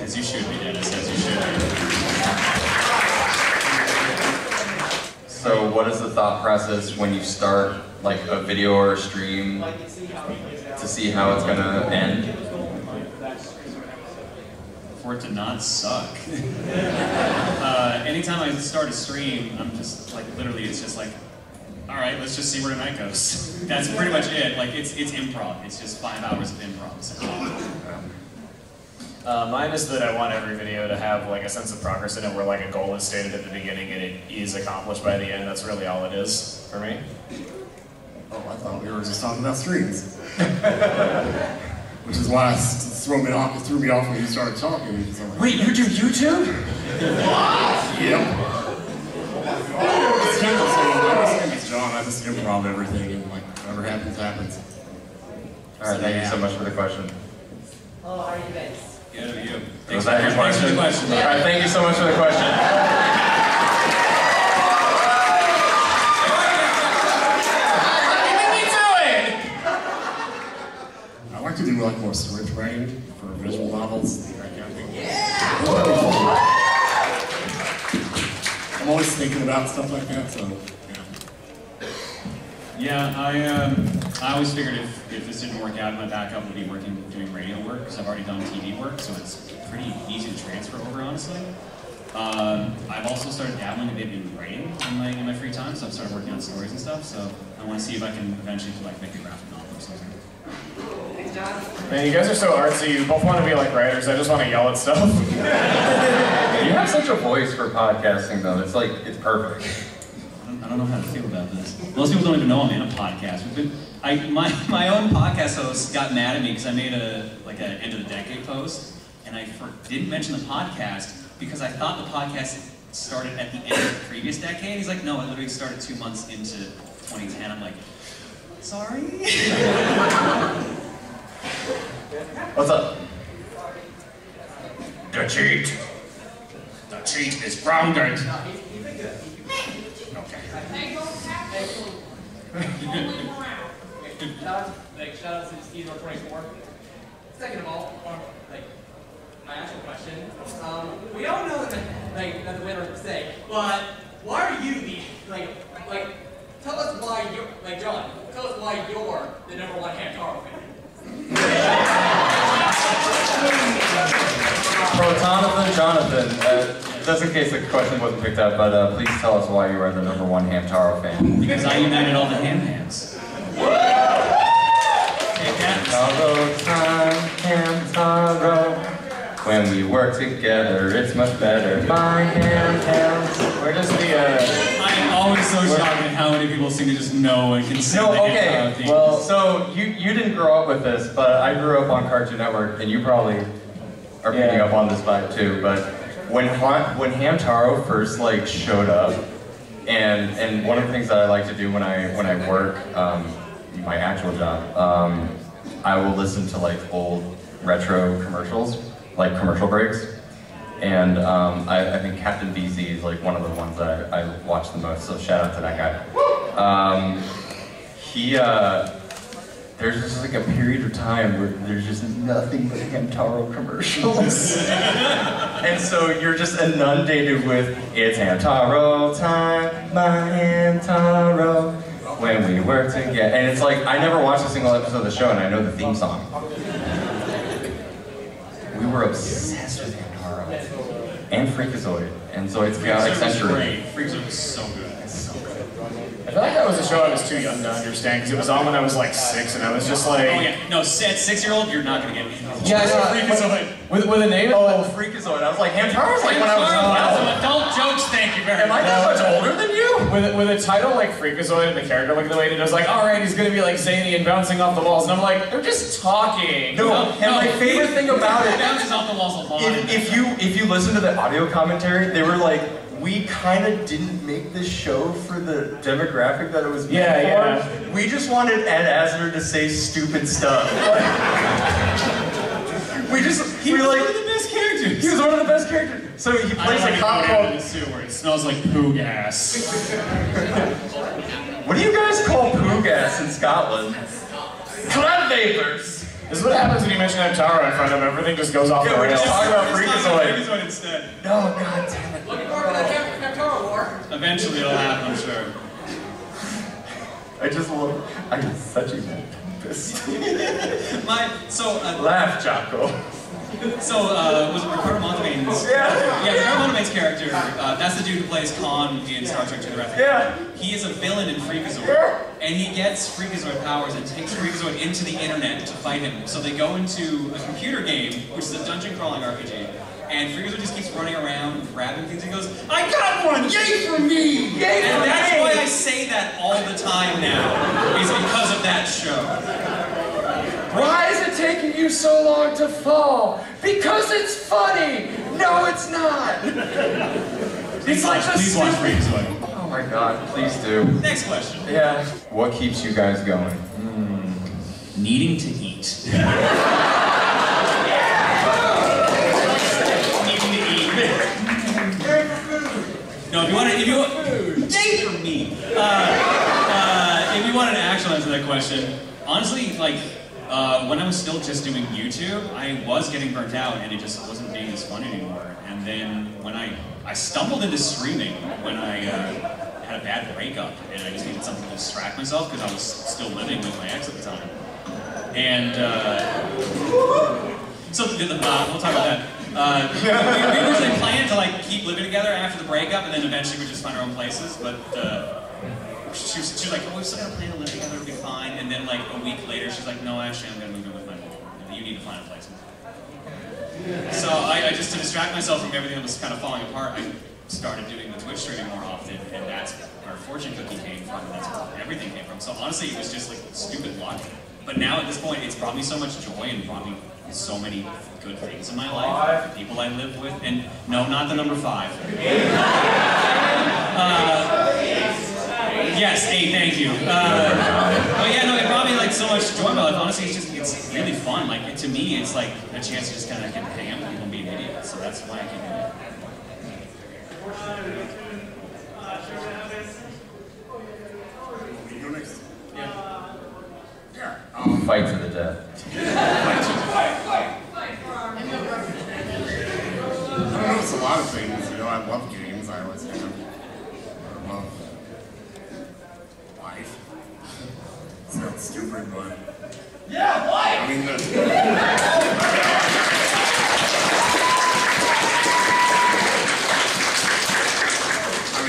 As you should be, Dennis, as you should be. So what is the thought process when you start like a video or a stream to see how it's gonna end? For it to not suck. Anytime I start a stream, I'm just like, literally, it's just like, all right, let's just see where tonight goes. That's pretty much it. Like, it's improv. It's just 5 hours of improv. So. Mine is that I want every video to have like a sense of progress in it, where like a goal is stated at the beginning and it is accomplished by the end. That's really all it is for me. Oh, I thought we were just talking about streams. Which is why I threw me off when you started talking. Like, wait, you do YouTube? Yep. It's John. I just improv everything, and like whatever happens, happens. All right, thank you so much for the question. Oh, how are you guys? Good of you. Was that your question? All right, thank you so much for the question. I like to do like more storytelling for visual novels. That kind of thing. I'm always thinking about stuff like that, so yeah. I always figured if this didn't work out, my backup would be doing radio work, because I've already done TV work, so it's pretty easy to transfer over, honestly. I've also started dabbling a bit in writing in my free time, so I've started working on stories and stuff, so I want to see if I can eventually like make a graphic novel or something. Thanks, John. Man, you guys are so artsy. You both want to be like writers. I just want to yell at stuff. You have such a voice for podcasting, though. It's like, it's perfect. I don't know how to feel about this. Most people don't even know I'm in a podcast. My own podcast host got mad at me because I made an end of the decade post, and I didn't mention the podcast because I thought the podcast started at the end of the previous decade. He's like, no, it literally started 2 months into 2010. I'm like, sorry? What's up? The cheat. The cheat is grounded. Shout out to Steve 24. Second of all, my actual question. We all know that the winner would say, but why are you tell us why you're, John, tell us why you're the #1 Hamtaro fan. Jonathan, just in case the question wasn't picked up, but please tell us why you are the #1 Hamtaro fan. Because I united all the ham hands. Hamtaro time, Hamtaro. When we work together, it's much better. My hands. We're just the. I am always so shocked at how many people seem to just know and can sing the okay. theme. Well, so you didn't grow up with this, but I grew up on Cartoon Network, and you probably are picking up on this vibe too. But when Hamtaro first showed up, and one of the things that I like to do when I work my actual job, I will listen to old retro commercials, commercial breaks, and I think Captain BZ is one of the ones that I watch the most. So shout out to that guy. There's just a period of time where there's just nothing but Hamtaro commercials. And so you're just inundated with, it's Hamtaro time, my Hamtaro, when we work together. And it's I never watched a single episode of the show and I know the theme song. We were obsessed with Hamtaro. And Freakazoid. And Zoid's Chaotic Century. Freakazoid was so good. I feel like that was a show I was too young to understand because it was on when I was 6 and I was just Oh yeah, no, at 6-year-old, you're not gonna get me. Yeah, I know. Freakazoid. With a name? Oh, Freakazoid. I was like, Hamtaro's when I was some adult jokes, thank you very much. Am I that much older than you? With a title like Freakazoid and the character looking the way it was alright, he's gonna be zany and bouncing off the walls. And I'm like, they're just talking. No, my favorite thing about it, bounces off the walls a lot. If you listen to the audio commentary, they were we kind of didn't make this show for the demographic that it was made for. Yeah. We just wanted Ed Asner to say stupid stuff. He was one of the best characters. He was one of the best characters. So he plays a cop called... where it smells like poo gas. What do you guys call poo gas in Scotland? Cloud vapors. This is what happens when you mention Hamtaro in front of him. Everything just goes off the rails. We're just talking about Freakazoid. Freakazoid instead. No, god damn it. Looking forward to that Hamtaro war. Eventually it'll happen, I'm sure. I get such a pissed. Laugh, Jocko. Was it Ricardo Montalbane's? Yeah, Ricardo Montalbane's character, that's the dude who plays Khan in Star Trek II: The Wrath of Khan. He is a villain in Freakazoid, and he gets Freakazoid powers and takes Freakazoid into the internet to fight him. So they go into a computer game, which is a dungeon crawling RPG, and Freakazoid just keeps running around, grabbing things, and he goes, I got one! Yay for me! Yay for me! That's why I say that all the time now, is because of that show. Why is it taking you you so long to fall? Because it's funny! No, it's not! It's like the Please watch stupid... Freakazoid. Oh my god, please do. Next question. Yeah. What keeps you guys going? Needing to eat. Needing to eat. No, if you want yay for me. If you want an actual answer to that question, honestly, like, when I was still just doing YouTube, I was getting burnt out and it just wasn't being as fun anymore. And then when I stumbled into streaming when I had a bad breakup and I just needed something to distract myself because I was still living with my ex at the time. And so we'll talk about that. We originally planned to like keep living together after the breakup, and then eventually we just find our own places. But she was like, "Oh, we're still gonna plan to live together. It'll be fine." And then like a week later, she's like, "No, actually, I'm gonna move in with my mom. You need to find a place." So I just to distract myself from everything that was kind of falling apart, I started doing the Twitch streaming more often, and that's where fortune cookie came from. And that's where everything came from. So honestly, it was just like stupid luck. But now at this point, it's brought me so much joy and brought me so many good things in my life, the people I live with, and no, not the number 5. Yes, 8, thank you. But yeah, no, it brought me like so much joy in my life. Honestly, it's really fun. Like to me, it's like a chance to just kind of hang out with people and be an idiot. So that's why I keep doing it. Fight to the death. I don't know, it's a lot of things, you know, I love games, I always have. I love life. Sounds stupid, but... Yeah, life! I mean,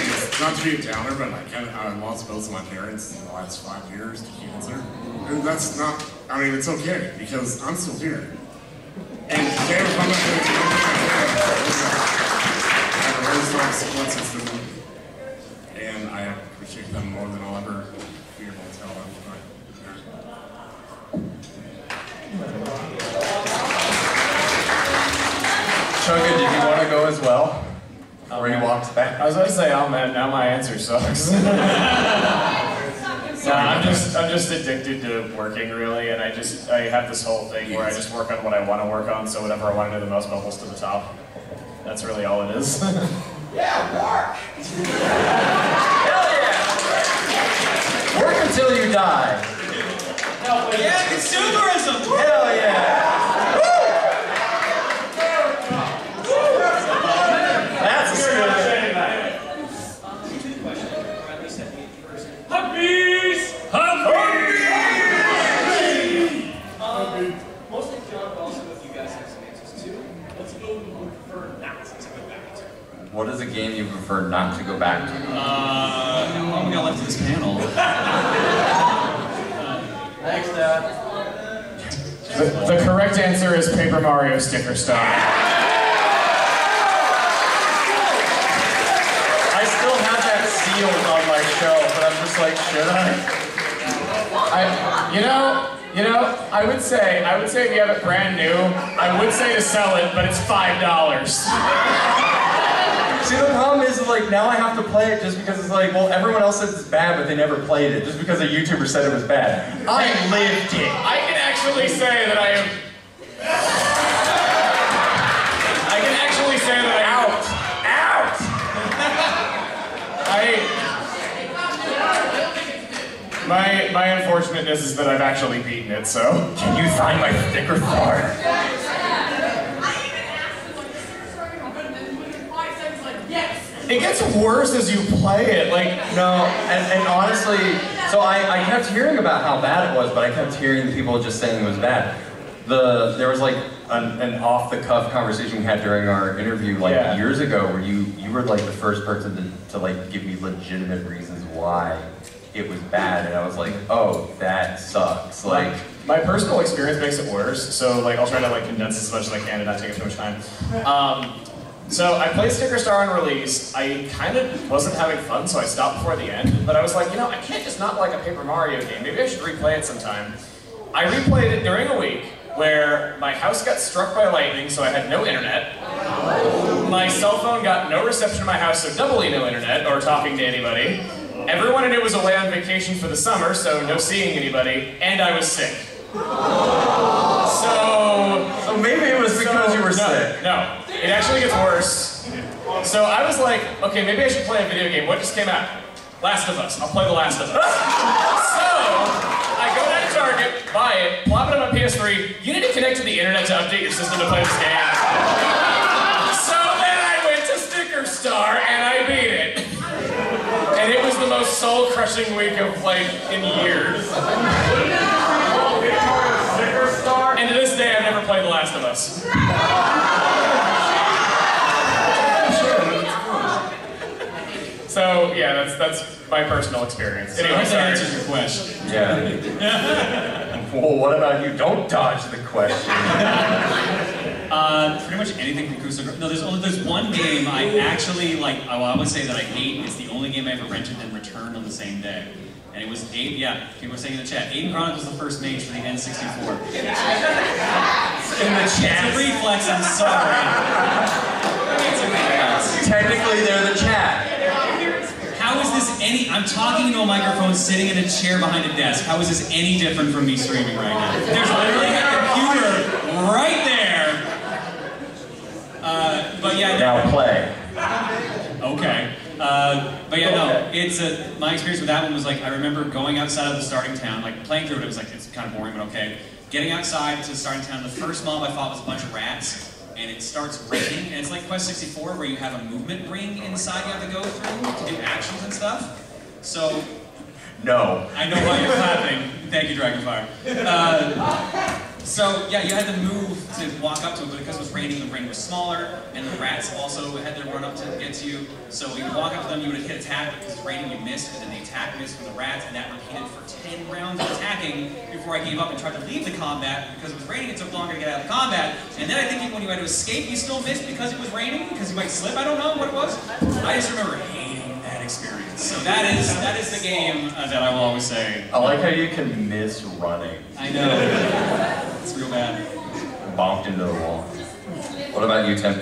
it's not to be a downer, but I lost both of my parents in the last 5 years to cancer. And that's not, I mean, it's okay, because I'm still here. And today, if I'm not going to I have a very strong support system, and I appreciate them more than I'll ever be able to tell them. Chugga, did you want to go as well? Or you walked back? I was going to say, oh man, now my answer sucks. No, I'm just addicted to working really, and I have this whole thing where I just work on what I want to work on, so whatever I want to do the most bubbles to the top. That's really all it is. Yeah, work! Hell yeah! Work until you die. Yeah, consumerism! Hell yeah! That's a skill. Hubbies! Most of John, but also if you guys have some answers too. What's a game you would prefer not to go back to? What is a game you prefer not to go back to? How long we got left of this panel? Thanks, Dad. The correct answer is Paper Mario Sticker Star. I still have that sealed on my shelf, but I'm just like, should You know, I would say if you have it brand new, I would say to sell it, but it's $5. See, the problem is, like, now I have to play it just because it's like, well, everyone else says it's bad, but they never played it, just because a YouTuber said it was bad. I lived it. I can actually say that I am... I can actually say that I am... My unfortunateness is that I've actually beaten it, so... Can you find my sticker star? It gets worse as you play it, like... No, and honestly, so I kept hearing about how bad it was, but I kept hearing people just saying it was bad. There was like an off-the-cuff conversation we had during our interview like years ago where you were like the first person to like give me legitimate reasons why it was bad, and I was like, oh, that sucks. Like, my personal experience makes it worse, so like I'll try to like condense as much as I can and not take up too much time. So I played Sticker Star on release. I kind of wasn't having fun, so I stopped before the end. But I was like, you know, I can't just not like a Paper Mario game. Maybe I should replay it sometime. I replayed it during a week, where my house got struck by lightning, so I had no internet. My cell phone got no reception in my house, so doubly no internet or talking to anybody. Everyone in it was away on vacation for the summer, so no seeing anybody, and I was sick. So maybe it was because you were sick. No, it actually gets worse. So I was like, okay, maybe I should play a video game. What just came out? Last of Us. I'll play The Last of Us. So I go down to Target, buy it, plop it on my PS3. You need to connect to the internet to update your system to play this game. So then I went to Sticker Star and I beat it. And it was the most soul-crushing week of like in years. And to this day, I've never played The Last of Us. So yeah, that's my personal experience. Anyway, that sorry. answers your question. Yeah. Well, what about you? Don't dodge the question. Pretty much anything from Crucible. No, there's one game I actually like. Well, I would say that I hate. It's the only game I ever rented and returned on the same day. And it was Aiden. Yeah, people were saying in the chat. Aiden Chronicles was the first mage for the N64. In the chat. It's a reflex. I'm sorry. It's a reflex. Technically, they're the chat. How is this any? I'm talking to a microphone sitting in a chair behind a desk. How is this any different from me streaming right now? There's literally a computer right there. But yeah. Now play. Okay. But yeah, no. It's my experience with that one was like I remember going outside of the starting town, like playing through it. It was like it's kind of boring, but okay. Getting outside to the starting town, the first mob I fought was a bunch of rats. And it starts raining, and it's like Quest 64 where you have a movement ring inside you have to go through to do actions and stuff. So... No. I know why you're clapping. Thank you, Dragonfire. So, yeah, you had to move to walk up to it, but because it was raining, the ring was smaller, and the rats also had to run up to get to you. So you would walk up to them, you would hit attack, because it was raining, you missed, and then the attack missed from the rats, and that repeated for 10 rounds of attacking before I gave up and tried to leave the combat. Because it was raining, it took longer to get out of the combat. And then I think when you had to escape, you still missed because it was raining, because you might slip, I don't know what it was. I just remember hating that experience. So that is the game that I will always say. I like how you can miss running. I know. It's real bad. Bonked into the wall. What about you, Tim?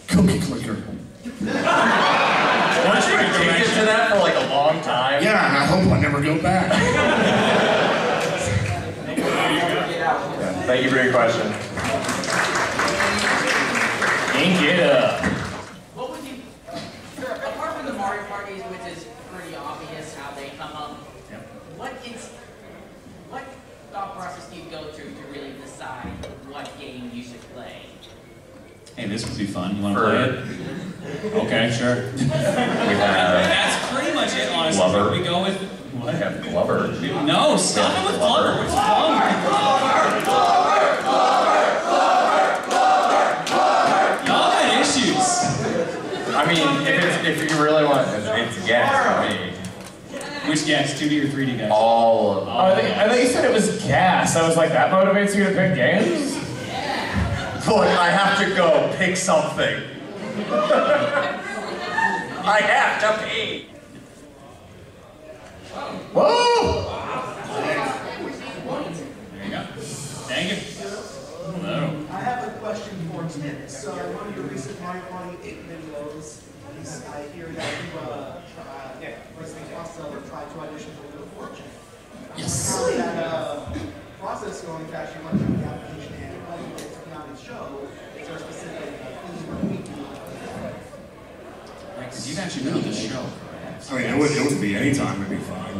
Cookie clicker. Weren't you addicted to that for like a long time? Yeah, and I hope I never go back. Thank you for your question. Ink it up. What would you, apart from the Mario parties, which is pretty obvious how they come up, what thought process do you go through to really decide what game you should play? Hey, this would be fun. You want to play it? Okay, sure. That's pretty much it, honestly. Glover. We go with what? We have Glover. No, stop it with Glover. What's wrong? Y'all got issues. I mean, if you really want, it's gas for me. Which gas? 2D or 3D gas? All of them. Oh, I think you said it was gas. I was like, that motivates you to pick games? Look, I have to go pick something. I have to pee. Whoa! There you go. Thank you. Hello. I have a question for Tim. So, one of your recent Mario Party 8 videos, I hear that you, Wrestling Crossover tried to audition for Wheel of Fortune. Yes. How is that process going to actually run through the application and when it's coming out in the show? Is there a specific theme or week? Right, because you've actually been on this show. I mean, it would be any time, it'd be fine.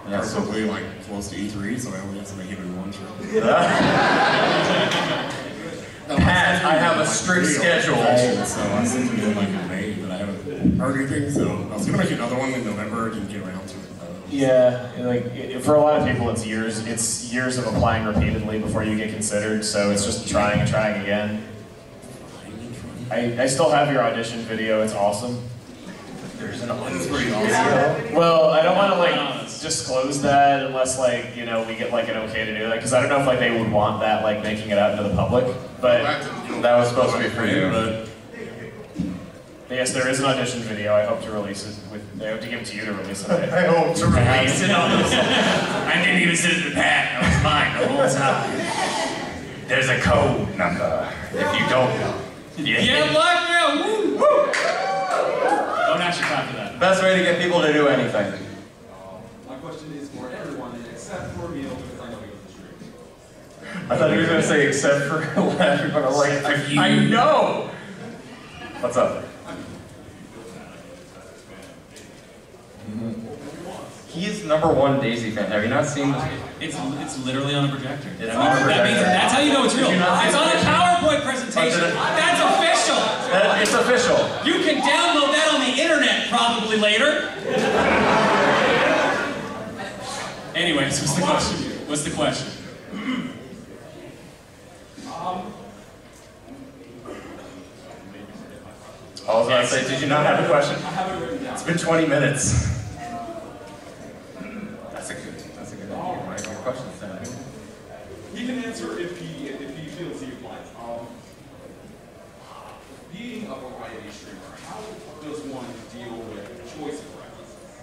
Yeah, preferably like close to E3, so I only have to make it in one trip. Pat, I have a strict schedule. So I was thinking of like in May, but I haven't heard anything, so I was gonna make another one in November, didn't get around to it. Yeah, like for a lot of people, it's years of applying repeatedly before you get considered. So it's just trying and trying again. I still have your audition video. It's awesome. There's an audition video. Well, I don't want to like disclose that unless like we get like an okay to do that, because I don't know if like they would want that like making it out into the public. But that was supposed to be for you. Yes, there is an audition video. I hope to release it I hope to give it to you to release it. I hope to release it. I didn't even sit in the pack. That was mine the whole time. There's a code number. If you don't know. Yeah, Black, yeah, woo! Woo! Don't actually clap for that. Best way to get people to do anything. My question is for everyone except for Emil, because I know he goes to stream. I thought you were going to say except for everyone. I'm like, I know! What's up? He is #1 Daisy fan. Have you not seen this? It's literally on a projector. It's on a projector. That means, that's how you know it's real. It's on a PowerPoint presentation. That's official. It's official. You can download that on the internet probably later. Anyways, what's the question? What's the question? I was about to say, did you not have a question? I have it written down. It's been 20 minutes. That's a good idea. Right? Your question's done. He can answer if he feels he applies. Being a variety streamer, how does one deal with choice paralysis?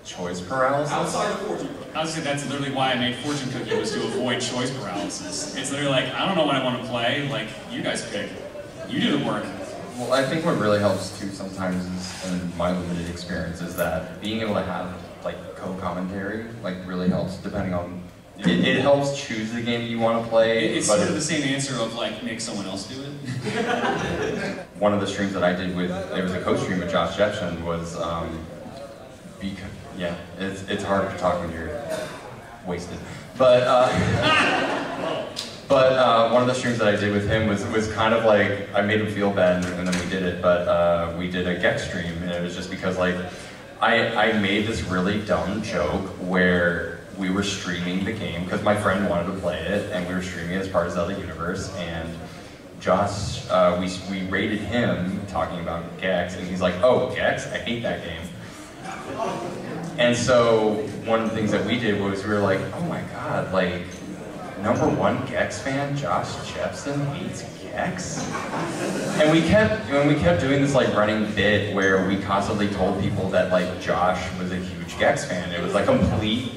Choice paralysis? Outside of fortune cookie. I was gonna say that's literally why I made Fortune Cookie, was to avoid choice paralysis. It's literally like, I don't know what I want to play, like, you guys pick. You do the work. Well, I think what really helps too sometimes is, in my limited experience, is that being able to have like co-commentary like really helps depending on, it helps choose the game you want to play. It's sort of the same answer of like, make someone else do it. One of the streams that I did with, it was a co-stream with Josh Jepson, was, yeah, it's hard to talk when you're wasted. But one of the streams that I did with him was kind of like, I made him feel bad and then we did it, but we did a Gex stream, and it was just because like, I made this really dumb joke where we were streaming the game, because my friend wanted to play it, and we were streaming it as part of Zelda Universe, and Josh, we rated him talking about Gex, and he's like, oh, Gex? I hate that game. And so, one of the things that we did was we were like, oh my god, like, #1 Gex fan, Josh Jepson, hates Gex? And we kept doing this like running bit where we constantly told people that like Josh was a huge Gex fan. It was like a complete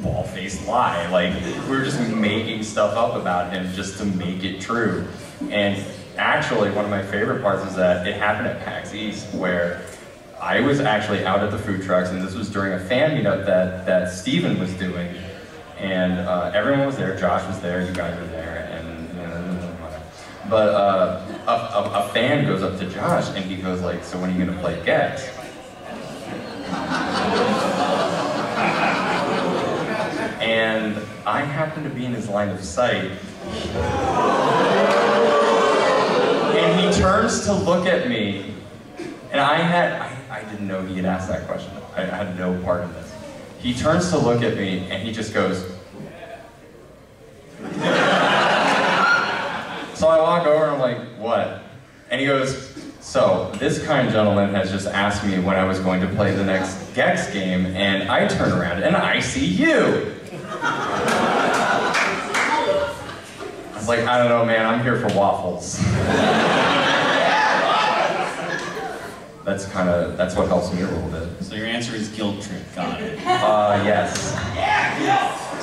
bald-faced lie. Like, we were just making stuff up about him just to make it true. And actually, one of my favorite parts is that it happened at PAX East, where I was actually out at the food trucks, and this was during a fan meetup that Steven was doing. And everyone was there, Josh was there, you guys were there, and whatever. But a fan goes up to Josh and he goes like, so when are you gonna play Gex? And I happened to be in his line of sight. And he turns to look at me, and I didn't know he had asked that question. I had no part in this. He turns to look at me, and he just goes. So I walk over, and I'm like, what? And he goes, so this kind gentleman has just asked me when I was going to play the next Gex game, and I turn around, and I see you. I was like, I don't know, man, I'm here for waffles. That's what helps me a little bit. So your answer is guilt trip, got it. Yes.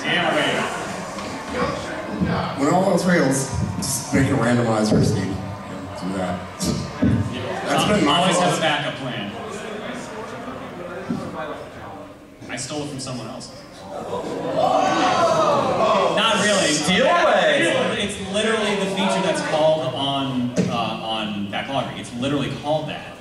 Damn right. When all else fails, just make a randomizer, Steve. Do that. That's been my always have a philosophy. backup plan. I stole it from someone else. Not really. Steal away. It's literally the feature that's called on Backloggery. It's literally called that.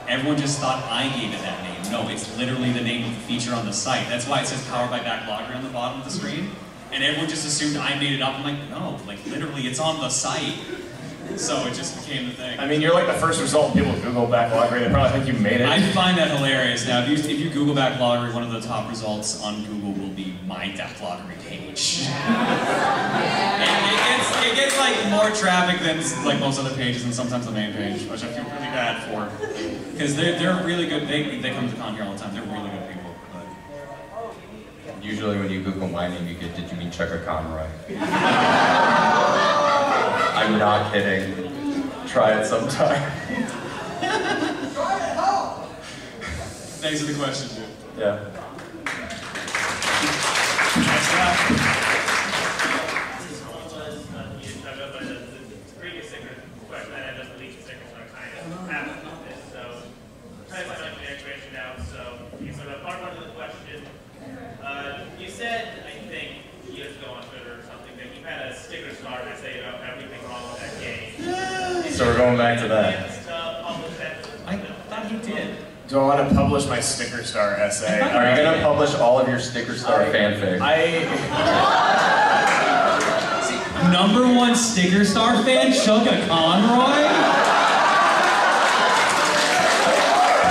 Everyone just thought I gave it that name. No, it's literally the name of the feature on the site. That's why it says Powered by Backloggery on the bottom of the screen. And everyone just assumed I made it up. I'm like, no, like literally it's on the site. So it just became the thing. I mean, you're like the first result when people Google Backloggery. They probably think you made it. I find that hilarious. Now, if you Google Backloggery, one of the top results on Google will be my Backloggery page. It gets like more traffic than like most other pages, and sometimes the main page, which I feel really bad for. Because they're really good. They come to con here all the time. They're really good people. But Usually when you Google my name, you get, did you mean Chugga Conroy? I'm not kidding. Try it sometime. Thanks for the question, dude. Yeah. You said, I think, years ago on Twitter or something, that you had a sticker star essay about everything wrong with that game. So we're going back to that. I thought he did. Do I want to publish my sticker star essay? Are you going to publish all of your sticker star fanfic? #1 sticker star fan, Chugga Conroy?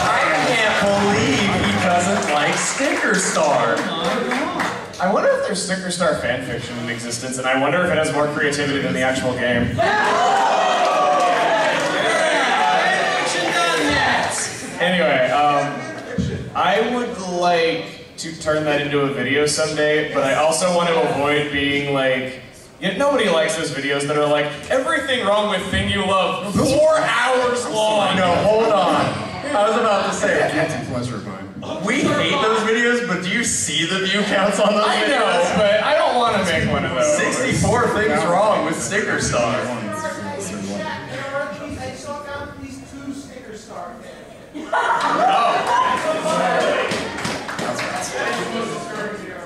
I can't believe he doesn't like sticker star. I wonder if there's sticker star fanfiction in existence, and I wonder if it has more creativity than the actual game. Anyway, I would like to turn that into a video someday, but I also want to avoid being like, nobody likes those videos that are like, everything wrong with Thing You Love, 4 hours long. No, hold on. I was about to say, Guilty pleasure of mine. we hate those videos, but do you see the view counts on those videos? I know, but I don't want to make one of those. 64 things wrong with sticker star. I saw out these 2 sticker star fans.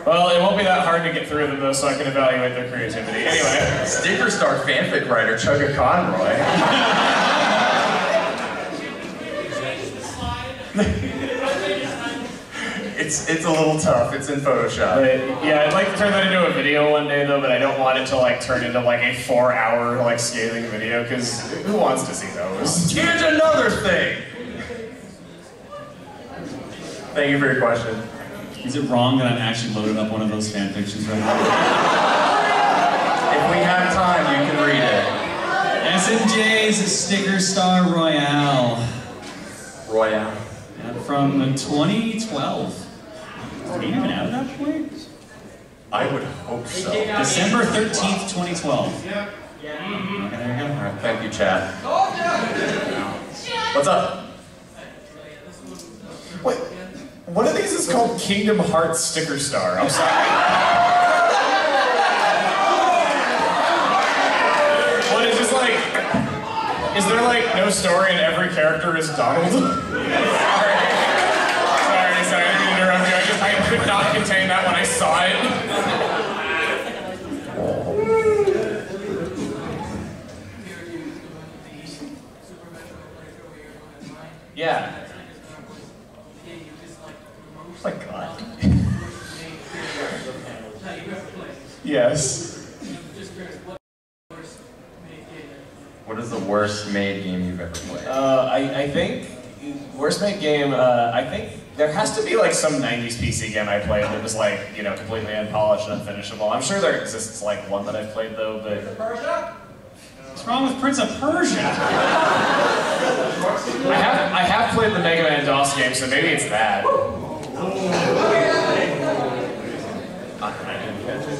Well, it won't be that hard to get through them though, so I can evaluate their creativity. Anyway. Sticker star fanfic writer, Chugga Conroy. It's a little tough. It's in Photoshop. But, yeah, I'd like to turn that into a video one day though, but I don't want it to like turn into like a 4-hour like scathing video, because who wants to see those? Here's another thing. Thank you for your question. Is it wrong that I'm actually loaded up one of those fan fictions right now? If we have time, you can read it. SMJ's Sticker Star Royale. Royale. Yeah, from 2012. Is the game even out at that point? I would hope so. December 13th, 2012. Yeah. Okay, there you go. All right, thank you, chat. What's up? Wait, one of these is called Kingdom Hearts Sticker Star. I'm sorry. What is this like? Is there like no story and every character is Donald? Sorry, I didn't interrupt you. I could not contain that when I saw it. Yeah. Oh my god. Yes. What is the worst made game you've ever played? I think worst made game. I think there has to be like some '90s PC game I played that was like completely unpolished and unfinishable. I'm sure there exists like one that I've played though, but. What's wrong with Prince of Persia? I have played the Mega Man DOS game, so maybe it's that.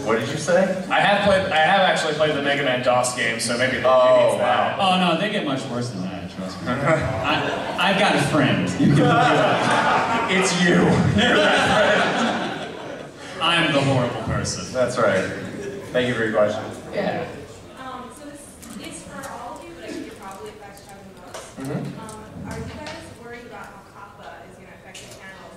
What did you say? I have actually played the Mega Man DOS game, so maybe it's that. Oh no, they get much worse than that, trust me. I've got a friend. You can look it up. It's you. You're that friend. I'm the horrible person. That's right. Thank you for your question. Yeah. So this is for all of you, but I think it probably affects Chubb the most. Are you guys worried about how Kappa is going to affect the channels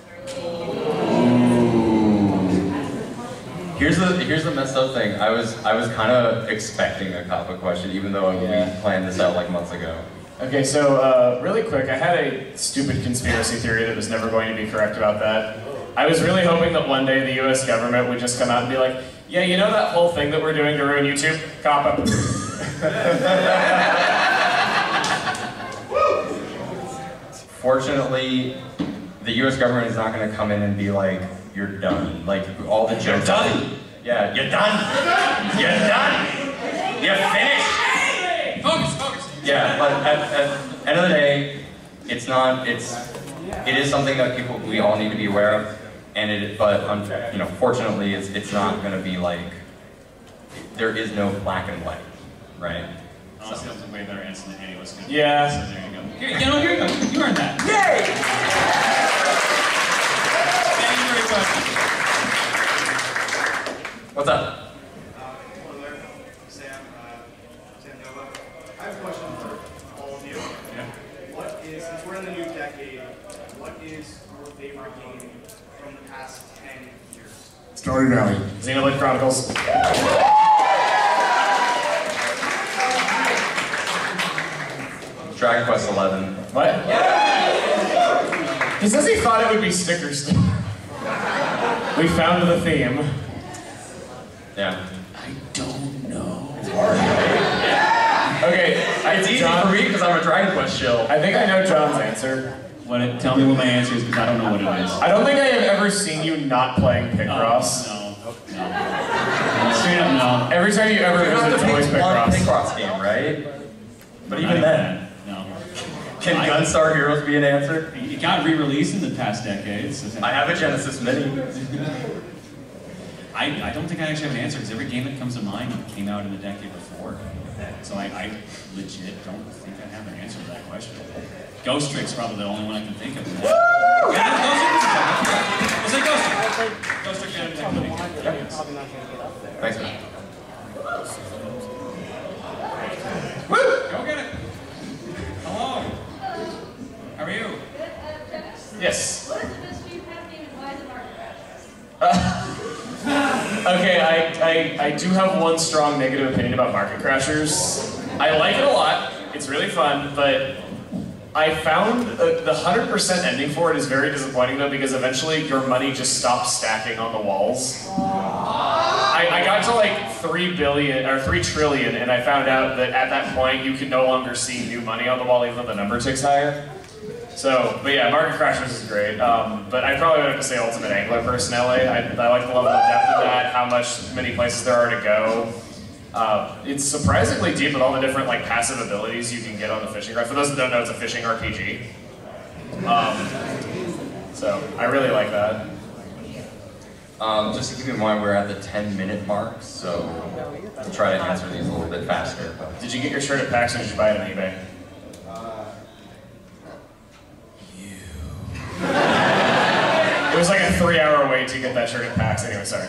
Here's the messed up thing. I was kind of expecting a Kappa question, even though we planned this out like months ago. Okay, so really quick, I had a stupid conspiracy theory that was never going to be correct about that. I was really hoping that one day the US government would just come out and be like, yeah, you know that whole thing that we're doing to ruin YouTube? Kappa. Fortunately, the US government is not going to come in and be like, you're done. Like, all the jokes. You're done? Yeah, you're done. You're done. You're finished. Focus. Yeah, but at the end of the day, it is something that we all need to be aware of, and fortunately, it's not going to be like, there is no black and white, right? Honestly, that was a way better answer than any of us could. Yeah. So there you go. Here you go. You earned that. Yay! what is your favorite game from the past 10 years? Stardew Valley. Xenoblade Chronicles. Dragon Quest 11. What? He says he thought it would be stickers. We found the theme. Yeah. I don't know. It's hard, right? Okay, it's easy for me because I'm a Dragon Quest shill. I think I know John's answer. Tell me what my answer is because I don't know what it is. I don't think I have ever seen you not playing Picross. No. Straight up no. Every time you ever visit Toys Picross. Picross game, right? But even then. No. Can Gunstar Heroes be an answer? It got re-released in the past decades. I have a Genesis Mini. I don't think I actually have an answer because every game that comes to mind came out in the decade before. So I legit don't think I have an answer to that question. Ghost Trick's probably the only one I can think of. Woo! Yeah, Ghost Trick. Ghost Trick got it. Thanks, man. Woo! Go get it. Hello. How are you? Yes. What is the mystery of past game and why is it Market Crashers? Okay, I do have one strong negative opinion about Market Crashers. I like it a lot. It's really fun, but I found the 100% ending for it is very disappointing though because eventually your money just stops stacking on the walls. I got to like 3 billion or 3 trillion and I found out that at that point you can no longer see new money on the wall even though the number ticks higher. So, but yeah, Market Crashers is great. But I probably would have to say Ultimate Angler personally. I like the level of depth of that, how many places there are to go. It's surprisingly deep with all the different like passive abilities you can get on the fishing rod. For those that don't know, it's a fishing RPG. So I really like that. Just to keep in mind, we're at the 10-minute mark, so we'll try to answer these a little bit faster. But. Did you get your shirt at PAX or did you buy it on eBay? It was like a 3-hour wait to get that shirt at PAX. Anyway, sorry.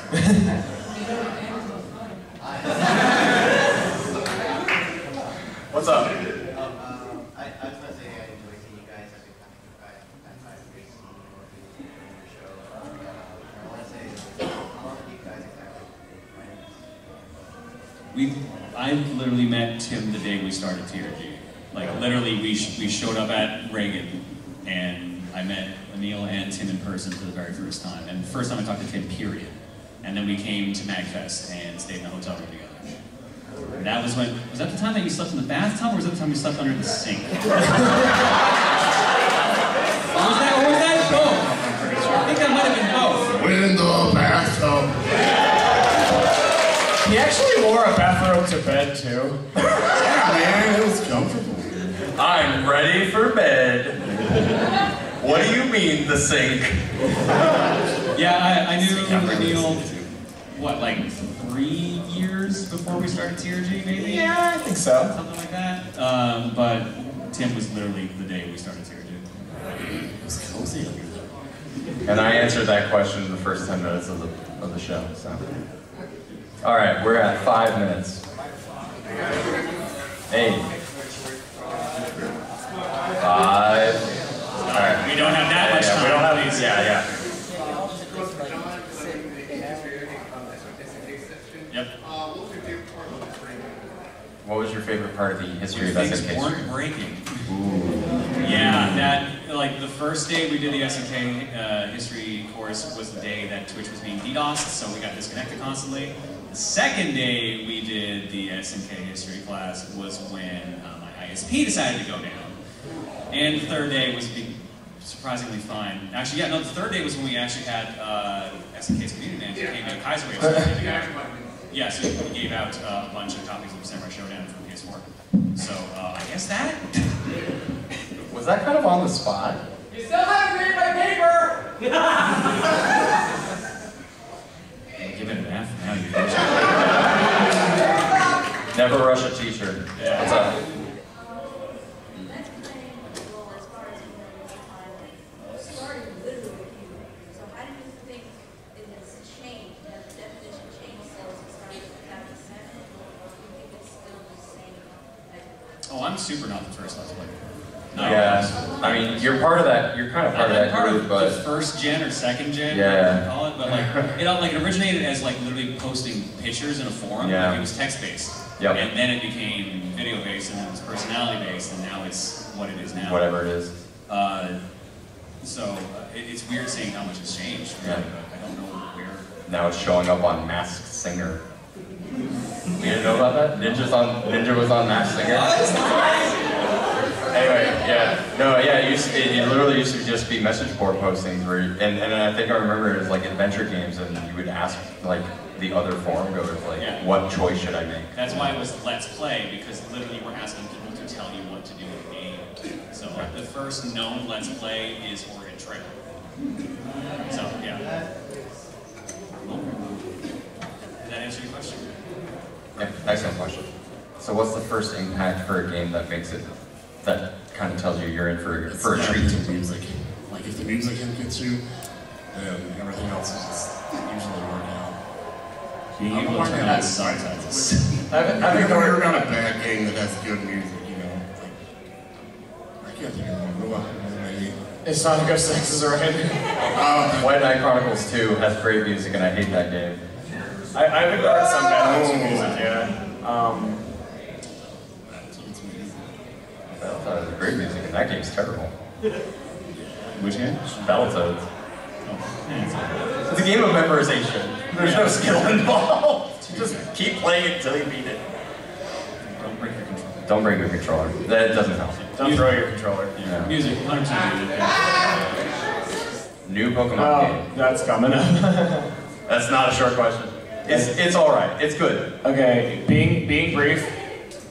What's up? I was going to say I enjoy seeing you guys. I've been coming by recently or your show. I want to say, how long have you guys exactly been friends? I literally met Tim the day we started TRG. Like literally, we showed up at Reagan, and I met Emil and Tim in person for the very first time. And the first time I talked to Tim, period. And then we came to Magfest and stayed in a hotel room together. And that was when, was that the time that you slept in the bathtub, or was that the time you slept under the sink? Or was that both? I think that might have been both. In the bathtub. He actually wore a bathrobe to bed too. Yeah, man, it was comfortable. I'm ready for bed. What do you mean, the sink? Yeah, I knew Neil, what, like 3 years before we started TRG, maybe? Yeah, I think so. Something like that. But Tim was literally the day we started TRG. It was cozy. And I answered that question in the first 10 minutes of the show. So. All right, we're at 5 minutes. 8. 5. All right. We don't have that much time. We don't have these. Yeah. Yep. What was your favorite part of the history of SNK? Things weren't breaking. Ooh. Yeah, that, like, the first day we did the SNK history course was the day that Twitch was being DDoSed, so we got disconnected constantly. The second day we did the SNK history class was when my ISP decided to go down. And the third day was surprisingly fine. Actually, yeah, no, the third day was when we actually had SNK's community manager came to Kaiser Wave. Yeah, so he gave out a bunch of copies of Samurai Showdown for PS4. So, I guess that? Was that kind of on the spot? You still haven't read my paper! Give it an F now, you Never rush a teacher. Yeah. What's up? Oh, I'm super not the first Let's Player. Yeah, I mean, you're part of that. You're kind of part of that group, but the first gen or second gen, yeah, you call it. But like, it originated as like literally posting pictures in a forum. Yeah. Like, it was text based. Yep. And then it became video based, and then it was personality based, and now it's what it is now. Whatever it is. It's weird seeing how much has changed. Yeah. Really, but I don't know where. Now it's showing up on Masked Singer. You didn't know about that? Ninja was on Masked Singer. Anyway, yeah, no, yeah, it literally used to just be message board postings where, and I think I remember it was like adventure games, and you would ask like the other forum goers like, what choice should I make? That's why it was Let's Play, because literally we're asking people to tell you what to do in the game. So the first known Let's Play is Oregon Trail. So yeah. Did that answer your question? Yeah, excellent question. So what's the first impact for a game that makes it, that kind of tells you you're in for a treat? It's music. Like if the music gets you, then everything else is just usually work out. Being able to turn on subtitles. I think I've ever got a bad game that has good music, you know. Like, I can't think of one. Maybe. Is Sonic 06 is right? White Knight Chronicles 2 has great music, and I hate that game. I think there are some bad music, yeah. Battletoads is great music, and that game's terrible. Which game? Battletoads. Oh. It's a game of memorization. There's no skill involved. You just keep playing it until you beat it. Don't break your controller. Don't break your controller. That doesn't help. Don't throw your controller. Yeah. Music, 100% music. New Pokemon game. That's coming up. That's not a short question. It's all right. It's good. Okay, being brief,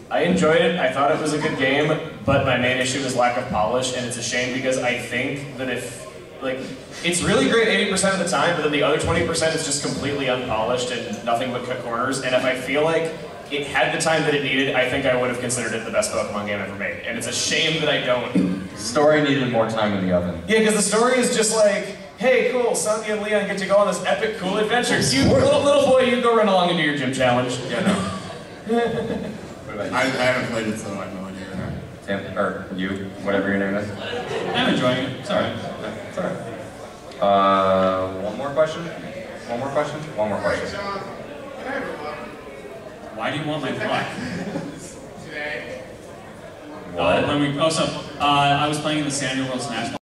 I enjoyed it. I thought it was a good game, but my main issue is lack of polish, and it's a shame because I think that if, like, it's really great 80% of the time, but then the other 20% is just completely unpolished and nothing but cut corners, and if I feel like it had the time that it needed, I think I would have considered it the best Pokemon game ever made, and it's a shame that I don't. Story needed more time in the oven. Yeah, because the story is just like, hey, cool, Sonya and Leon get to go on this epic, cool adventure. You, little boy, you go run along and do your gym challenge. Yeah, no. I haven't played it, so I have no idea. Tim, or you, whatever your name is. I'm enjoying it. It's alright. It's alright. One more question? One more question? One more question. Why do you want my block? What? I was playing in the Samuel World Smash Ball,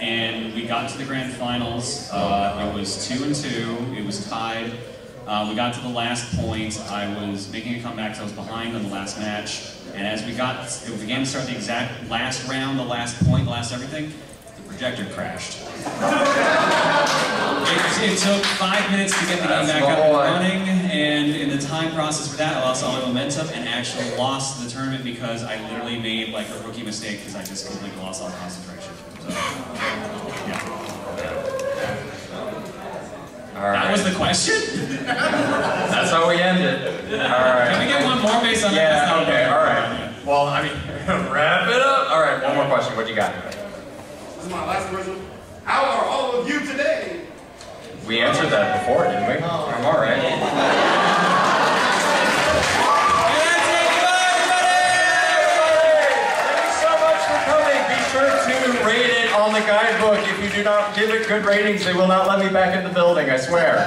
and we got to the grand finals. It was 2-2. It was tied. We got to the last point. I was making a comeback, so I was behind on the last match. And as we began to start the exact last round, the last point, the last everything, the projector crashed. It took 5 minutes to get the game back up and running, and in the time process for that, I lost all my momentum and actually lost the tournament because I literally made like a rookie mistake because I just completely lost all concentration. So, yeah. All right. That was the question? That's how we end it. All right. Can we get one more based on that? Yeah, okay, all right. Well, I mean, wrap it up. All right, one more question. What you got? This is my last question. How are all of you today? We answered that before, didn't we? I'm all right. To rate it on the guidebook. If you do not give it good ratings, they will not let me back in the building, I swear.